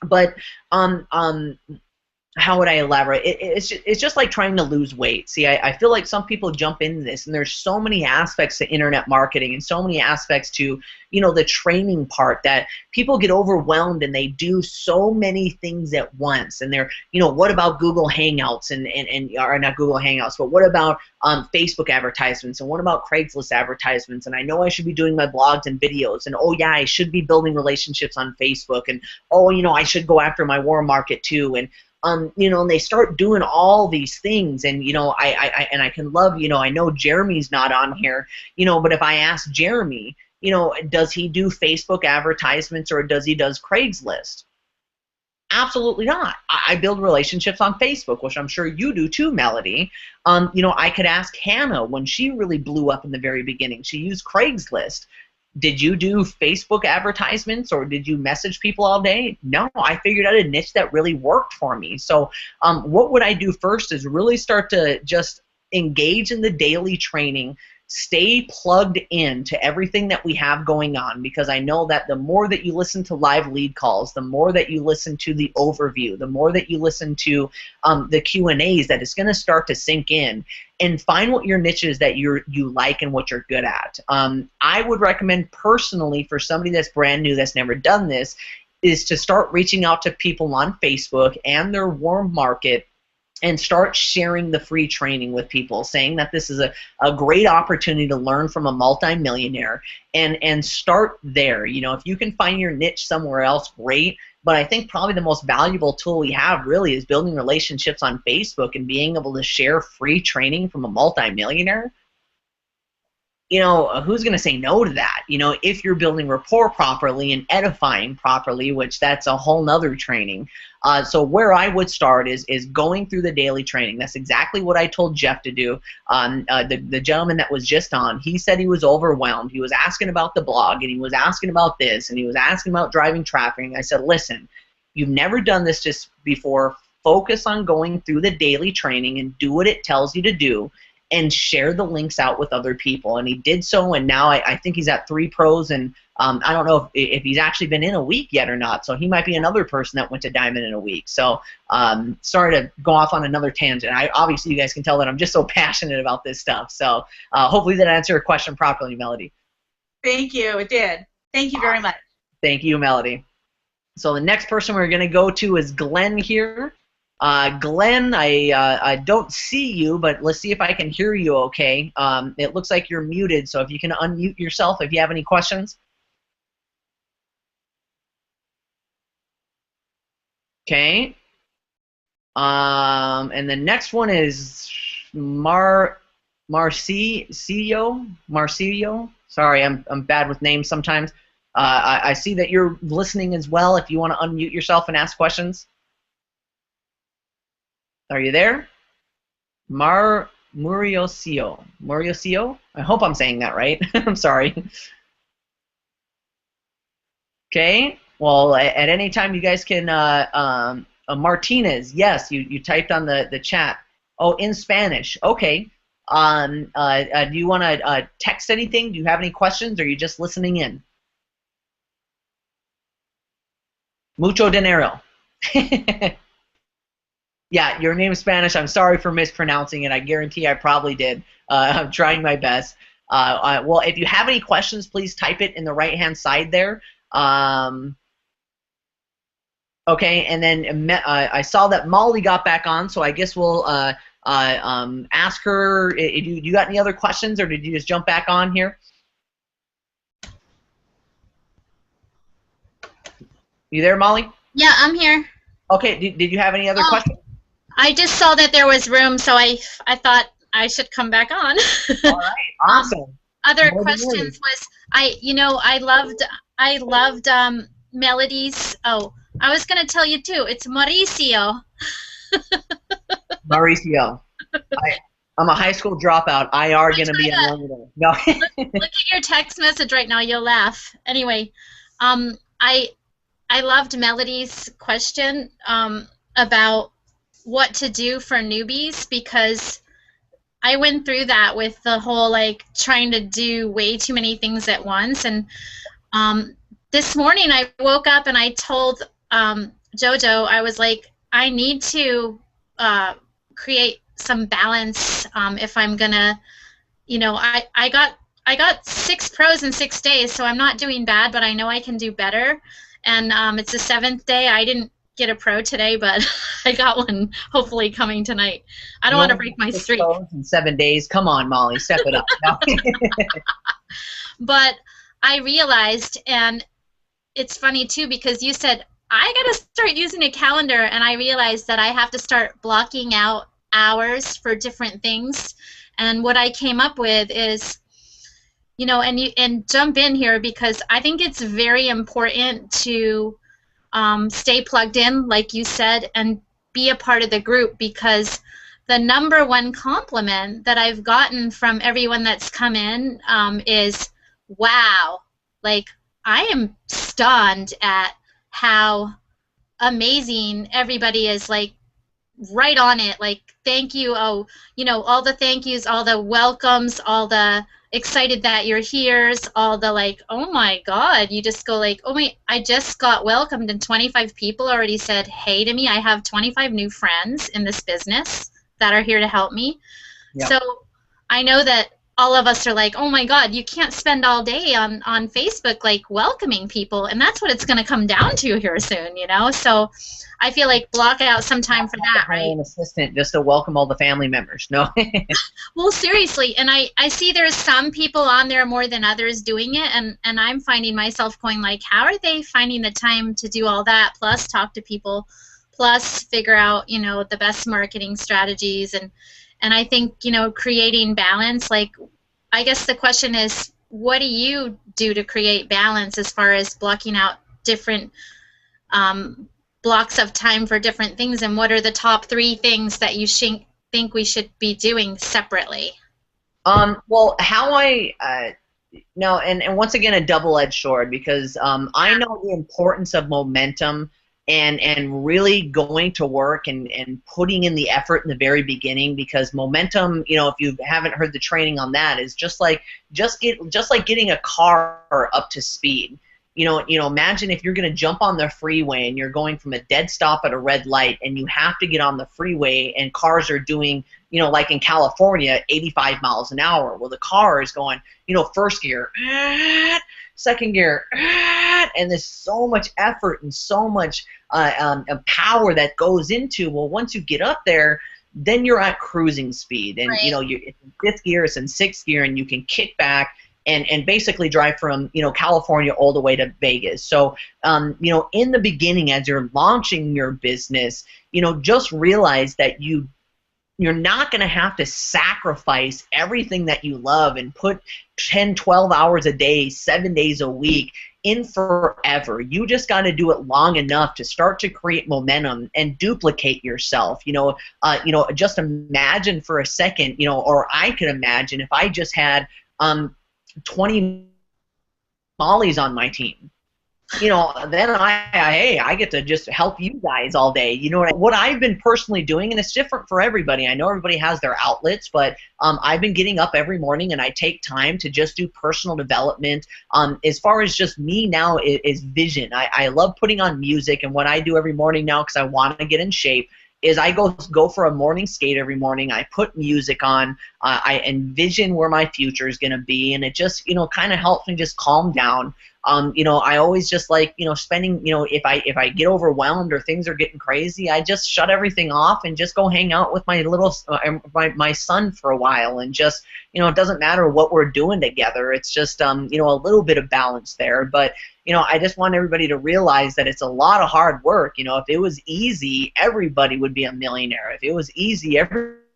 but how would I elaborate? It's just like trying to lose weight. See, I feel like some people jump into this, and there's so many aspects to internet marketing and so many aspects to, the training part, that people get overwhelmed and they do so many things at once. And they're, what about Google Hangouts or not Google Hangouts, but what about Facebook advertisements, and what about Craigslist advertisements? And I know I should be doing my blogs and videos, and oh yeah, I should be building relationships on Facebook, and oh, I should go after my warm market too, and and they start doing all these things, and I can love, I know Jeremy's not on here, but if I ask Jeremy, does he do Facebook advertisements or does he does Craigslist? Absolutely not. I build relationships on Facebook, which I'm sure you do too, Melody. You know, I could ask Hannah when she really blew up in the very beginning. She used Craigslist. Did you do Facebook advertisements or did you message people all day? No, I figured out a niche that really worked for me. So what would I do first is really start to just engage in the daily training, stay plugged in to everything that we have going on, because I know that the more that you listen to live lead calls, the more that you listen to the overview, the more that you listen to the Q&As, that it's going to start to sink in. And find what your niche is that you like and what you're good at. I would recommend personally for somebody that's brand new, that's never done this, is to start reaching out to people on Facebook and their warm market and start sharing the free training with people, saying that this is a great opportunity to learn from a multimillionaire, and start there. You know, if you can find your niche somewhere else, great. But I think probably the most valuable tool we have really is building relationships on Facebook and being able to share free training from a multimillionaire. You know, who's going to say no to that? You know, if you're building rapport properly and edifying properly, which that's a whole nother training. So where I would start is going through the daily training. That's exactly what I told Jeff to do. The gentleman that was just on, he said he was overwhelmed. He was asking about the blog, and he was asking about this, and he was asking about driving traffic. And I said, listen, you've never done this just before. Focus on going through the daily training and do what it tells you to do, and share the links out with other people. And he did so, and now I think he's at 3 pros, and I don't know if he's actually been in a week yet or not, so he might be another person that went to Diamond in a week. So sorry to go off on another tangent. Obviously, you guys can tell that I'm just so passionate about this stuff. So hopefully that answered your question properly, Melody. Thank you. It did. Thank you very much. Thank you, Melody. So the next person we're going to go to is Glenn here. Glenn, I don't see you, but let's see if I can hear you okay. It looks like you're muted, so if you can unmute yourself if you have any questions. Okay. And the next one is Marcio. Sorry, I'm bad with names sometimes. I see that you're listening as well. If you want to unmute yourself and ask questions. Are you there? Mauricio. I hope I'm saying that right. I'm sorry. Okay. Well, at any time you guys can. Martinez. Yes, you typed on the chat. Oh, in Spanish. Okay. Do you want to text anything? Do you have any questions, or are you just listening in? Mucho dinero. Yeah, your name is Spanish. I'm sorry for mispronouncing it. I guarantee I probably did. I'm trying my best. Well, if you have any questions, please type it in the right-hand side there. Okay, and then I saw that Molly got back on, so I guess we'll ask her. You got any other questions, or did you just jump back on here? You there, Molly? Yeah, I'm here. Okay, did you have any other questions? I just saw that there was room, so I thought I should come back on. All right, awesome. Other questions was I loved Melody's. Oh, I was gonna tell you too. It's Mauricio. Mauricio. I'm a high school dropout. IR gonna be a no. Look at your text message right now. You'll laugh. Anyway, I loved Melody's question about what to do for newbies, because I went through that with the whole like trying to do way too many things at once. And this morning I woke up and I told Jojo, I was like, I need to create some balance if I'm gonna, you know, I got 6 pros in 6 days, so I'm not doing bad, but I know I can do better. And it's the 7th day. I didn't get a pro today, but I got one hopefully coming tonight. I don't want to break my streak. In 7 days. Come on, Molly, step it up. But I realized, and it's funny too, because you said, I got to start using a calendar, and I realized that I have to start blocking out hours for different things. And what I came up with is, you know, and jump in here, because I think it's very important to stay plugged in, like you said, and be a part of the group, because the #1 compliment that I've gotten from everyone that's come in is, wow, like, I am stunned at how amazing everybody is, like, right on it, like, thank you, oh, you know, all the thank yous, all the welcomes, all the excited that you're here, all the, like, oh my god, you just go like, oh my, I just got welcomed and 25 people already said hey to me. I have 25 new friends in this business that are here to help me. Yep. So I know that all of us are like, oh my god, you can't spend all day on Facebook like welcoming people, and that's what it's going to come down to here soon, you know. So I feel like block out some time for that, right? An assistant just to welcome all the family members. No. Well, seriously, and I see there's some people on there more than others doing it, and I'm finding myself going like, how are they finding the time to do all that, plus talk to people, plus figure out, you know, the best marketing strategies, and I think, you know, creating balance, like, I guess the question is, what do you do to create balance as far as blocking out different blocks of time for different things, and what are the top 3 things that you think we should be doing separately? Well, how I no, and once again, a double-edged sword, because I know the importance of momentum and really going to work and putting in the effort in the very beginning, because momentum, you know, if you haven't heard the training on that, is just like getting a car up to speed. You know, imagine if you're going to jump on the freeway and you're going from a dead stop at a red light, and you have to get on the freeway, and cars are doing, you know, like in California, 85 miles an hour. Well, the car is going, you know, first gear, second gear, and there's so much effort and so much power that goes into, well, once you get up there, then you're at cruising speed, and right. You know, it's in 5th gear, it's in 6th gear, and you can kick back and basically drive from, you know, California all the way to Vegas. So, you know, in the beginning, as you're launching your business, you know, just realize that you're not going to have to sacrifice everything that you love and put 10, 12 hours a day, 7 days a week in forever. You just got to do it long enough to start to create momentum and duplicate yourself. You know, just imagine for a second, you know, or I could imagine if I just had 20 Mollies on my team. You know, then I get to just help you guys all day. You know what I've been personally doing, and it's different for everybody. I know everybody has their outlets, but I've been getting up every morning and I take time to just do personal development. As far as just me now is vision. I love putting on music, and what I do every morning now, because I want to get in shape, is I go for a morning skate every morning. I put music on. I envision where my future is going to be, and it just, you know, kind of helps me just calm down. You know, I always just like, you know, spending, you know, if I get overwhelmed or things are getting crazy, I just shut everything off and just go hang out with my little my son for a while, and just, you know, it doesn't matter what we're doing together. It's just you know, a little bit of balance there. But you know, I just want everybody to realize that it's a lot of hard work. You know, if it was easy, everybody would be a millionaire. If it was easy, everybody's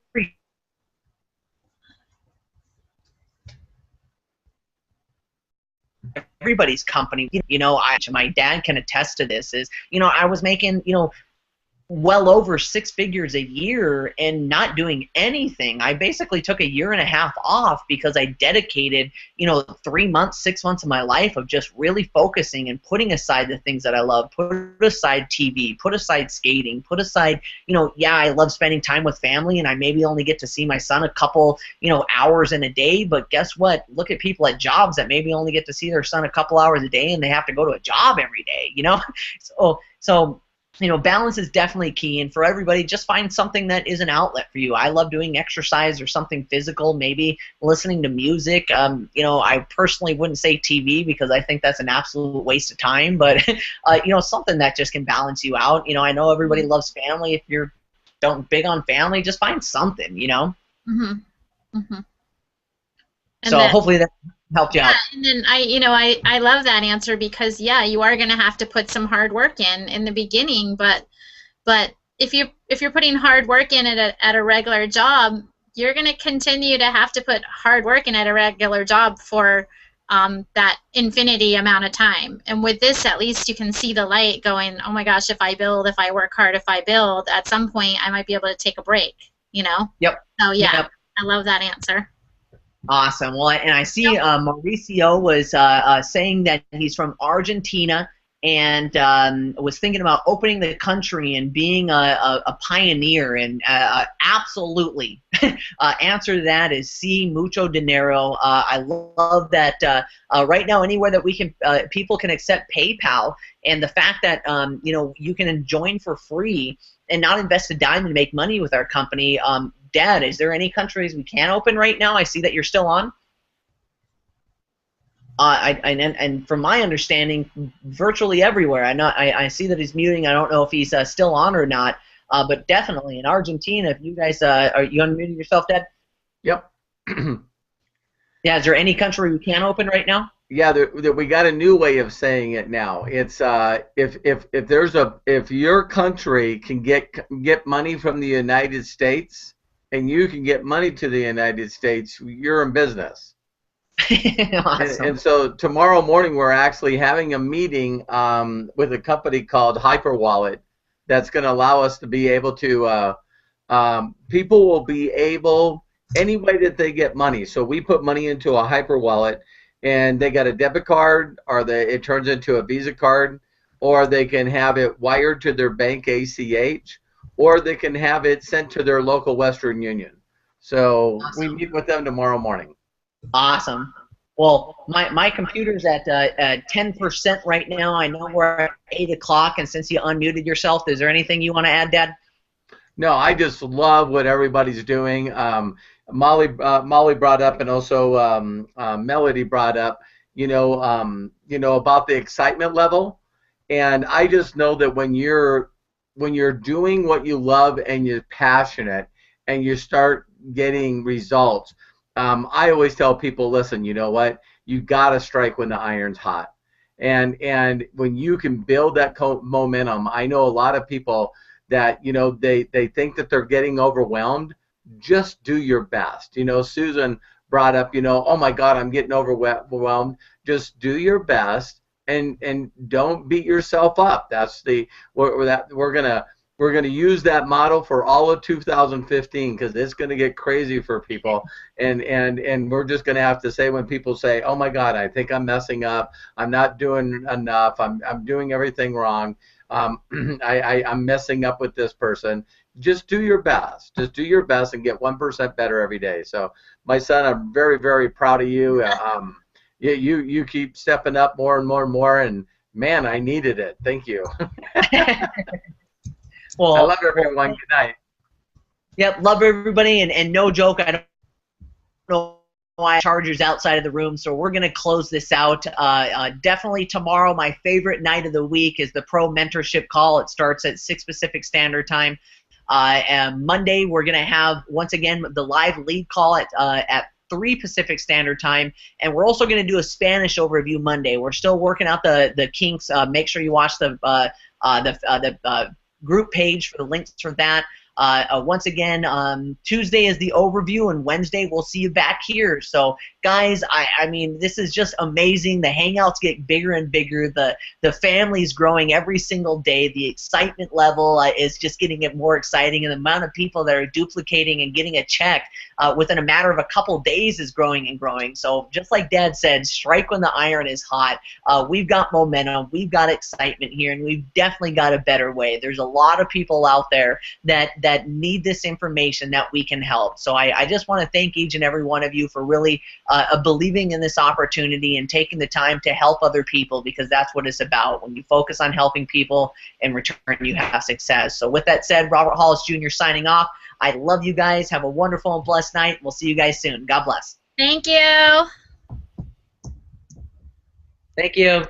company, you know, my dad can attest to this, is, you know, I was making, you know, well over 6 figures a year and not doing anything. I basically took 1.5 years off because I dedicated, you know, 3 months, 6 months of my life of just really focusing and putting aside the things that I love, put aside TV, put aside skating, put aside, you know, yeah, I love spending time with family, and I maybe only get to see my son a couple, you know, hours in a day, but guess what? Look at people at jobs that maybe only get to see their son a couple hours a day, and they have to go to a job every day, you know? So you know, balance is definitely key, and for everybody, just find something that is an outlet for you. I love doing exercise or something physical, maybe listening to music. You know, I personally wouldn't say TV because I think that's an absolute waste of time, but you know, something that just can balance you out. You know, I know everybody loves family. If you're big on family, just find something, you know? Mm-hmm. Mm-hmm. So hopefully that helped you out. And then I love that answer, because yeah, you are going to have to put some hard work in the beginning, but if you're putting hard work in at a regular job, you're going to continue to have to put hard work in at a regular job for that infinity amount of time. And with this, at least you can see the light going, oh my gosh, if I build, if I work hard, if I build, at some point I might be able to take a break, you know? Yep. So yeah, yep. I love that answer. Awesome. Well, and I see Mauricio was saying that he's from Argentina and was thinking about opening the country and being a pioneer. And absolutely, answer to that is sí, mucho dinero. I love that right now anywhere that we can, people can accept PayPal, and the fact that you know, you can join for free and not invest a dime and make money with our company. Dad, is there any countries we can open right now? I see that you're still on. And from my understanding, virtually everywhere. I see that he's muting. I don't know if he's still on or not. But definitely in Argentina, if you guys are you unmuting yourself, Dad? Yep. Yeah. Is there any country we can open right now? Yeah, we got a new way of saying it now. It's if your country can get money from the United States, and you can get money to the United States, you're in business. Awesome. And so tomorrow morning we're actually having a meeting with a company called Hyperwallet that's going to allow us to be able to, people will be able, any way that they get money. So we put money into a Hyperwallet, and they got a debit card, or it turns into a Visa card, or they can have it wired to their bank ACH, or they can have it sent to their local Western Union. So awesome. We meet with them tomorrow morning. Awesome. Well, my computer's at 10% right now. I know we're at 8 o'clock, and since you unmuted yourself, is there anything you want to add, Dad? No, I just love what everybody's doing. Molly brought up, and also Melody brought up, you know, about the excitement level, and I just know that when you're doing what you love and you're passionate and you start getting results, I always tell people, listen, you know what? You got to strike when the iron's hot. And when you can build that momentum, I know a lot of people that, you know, they think that they're getting overwhelmed. Just do your best. You know, Susan brought up, you know, oh my God, I'm getting overwhelmed. Just do your best. And don't beat yourself up. That's we're gonna use that model for all of 2015, because it's gonna get crazy for people, and we're just gonna have to say, when people say, oh my God, I think I'm messing up, I'm not doing enough, I'm doing everything wrong, I'm messing up with this person. Just do your best. Just do your best and get 1% better every day. So my son, I'm very, very proud of you. You keep stepping up more and more and more, and man, I needed it. Thank you. Well, I love everyone. Good night. Yep, love everybody, and no joke, I don't know why chargers outside of the room, so we're going to close this out. Definitely tomorrow, my favorite night of the week is the Pro Mentorship Call. It starts at 6 Pacific Standard Time. And Monday, we're going to have, once again, the live lead call at 3 Pacific Standard Time, and we're also going to do a Spanish overview Monday. We're still working out the kinks. Make sure you watch the group page for the links for that. Once again, Tuesday is the overview, and Wednesday we'll see you back here. So, guys, I mean, this is just amazing. The Hangouts get bigger and bigger. The family's growing every single day. The excitement level is just getting it more exciting, and the amount of people that are duplicating and getting a check within a matter of a couple days is growing and growing. So, just like Dad said, strike when the iron is hot. We've got momentum. We've got excitement here, and we've definitely got a better way. There's a lot of people out there that need this information that we can help. So I just want to thank each and every one of you for really believing in this opportunity and taking the time to help other people, because that's what it's about. When you focus on helping people, in return you have success. So with that said, Robert Hollis Jr. signing off. I love you guys. Have a wonderful and blessed night. We'll see you guys soon. God bless. Thank you. Thank you.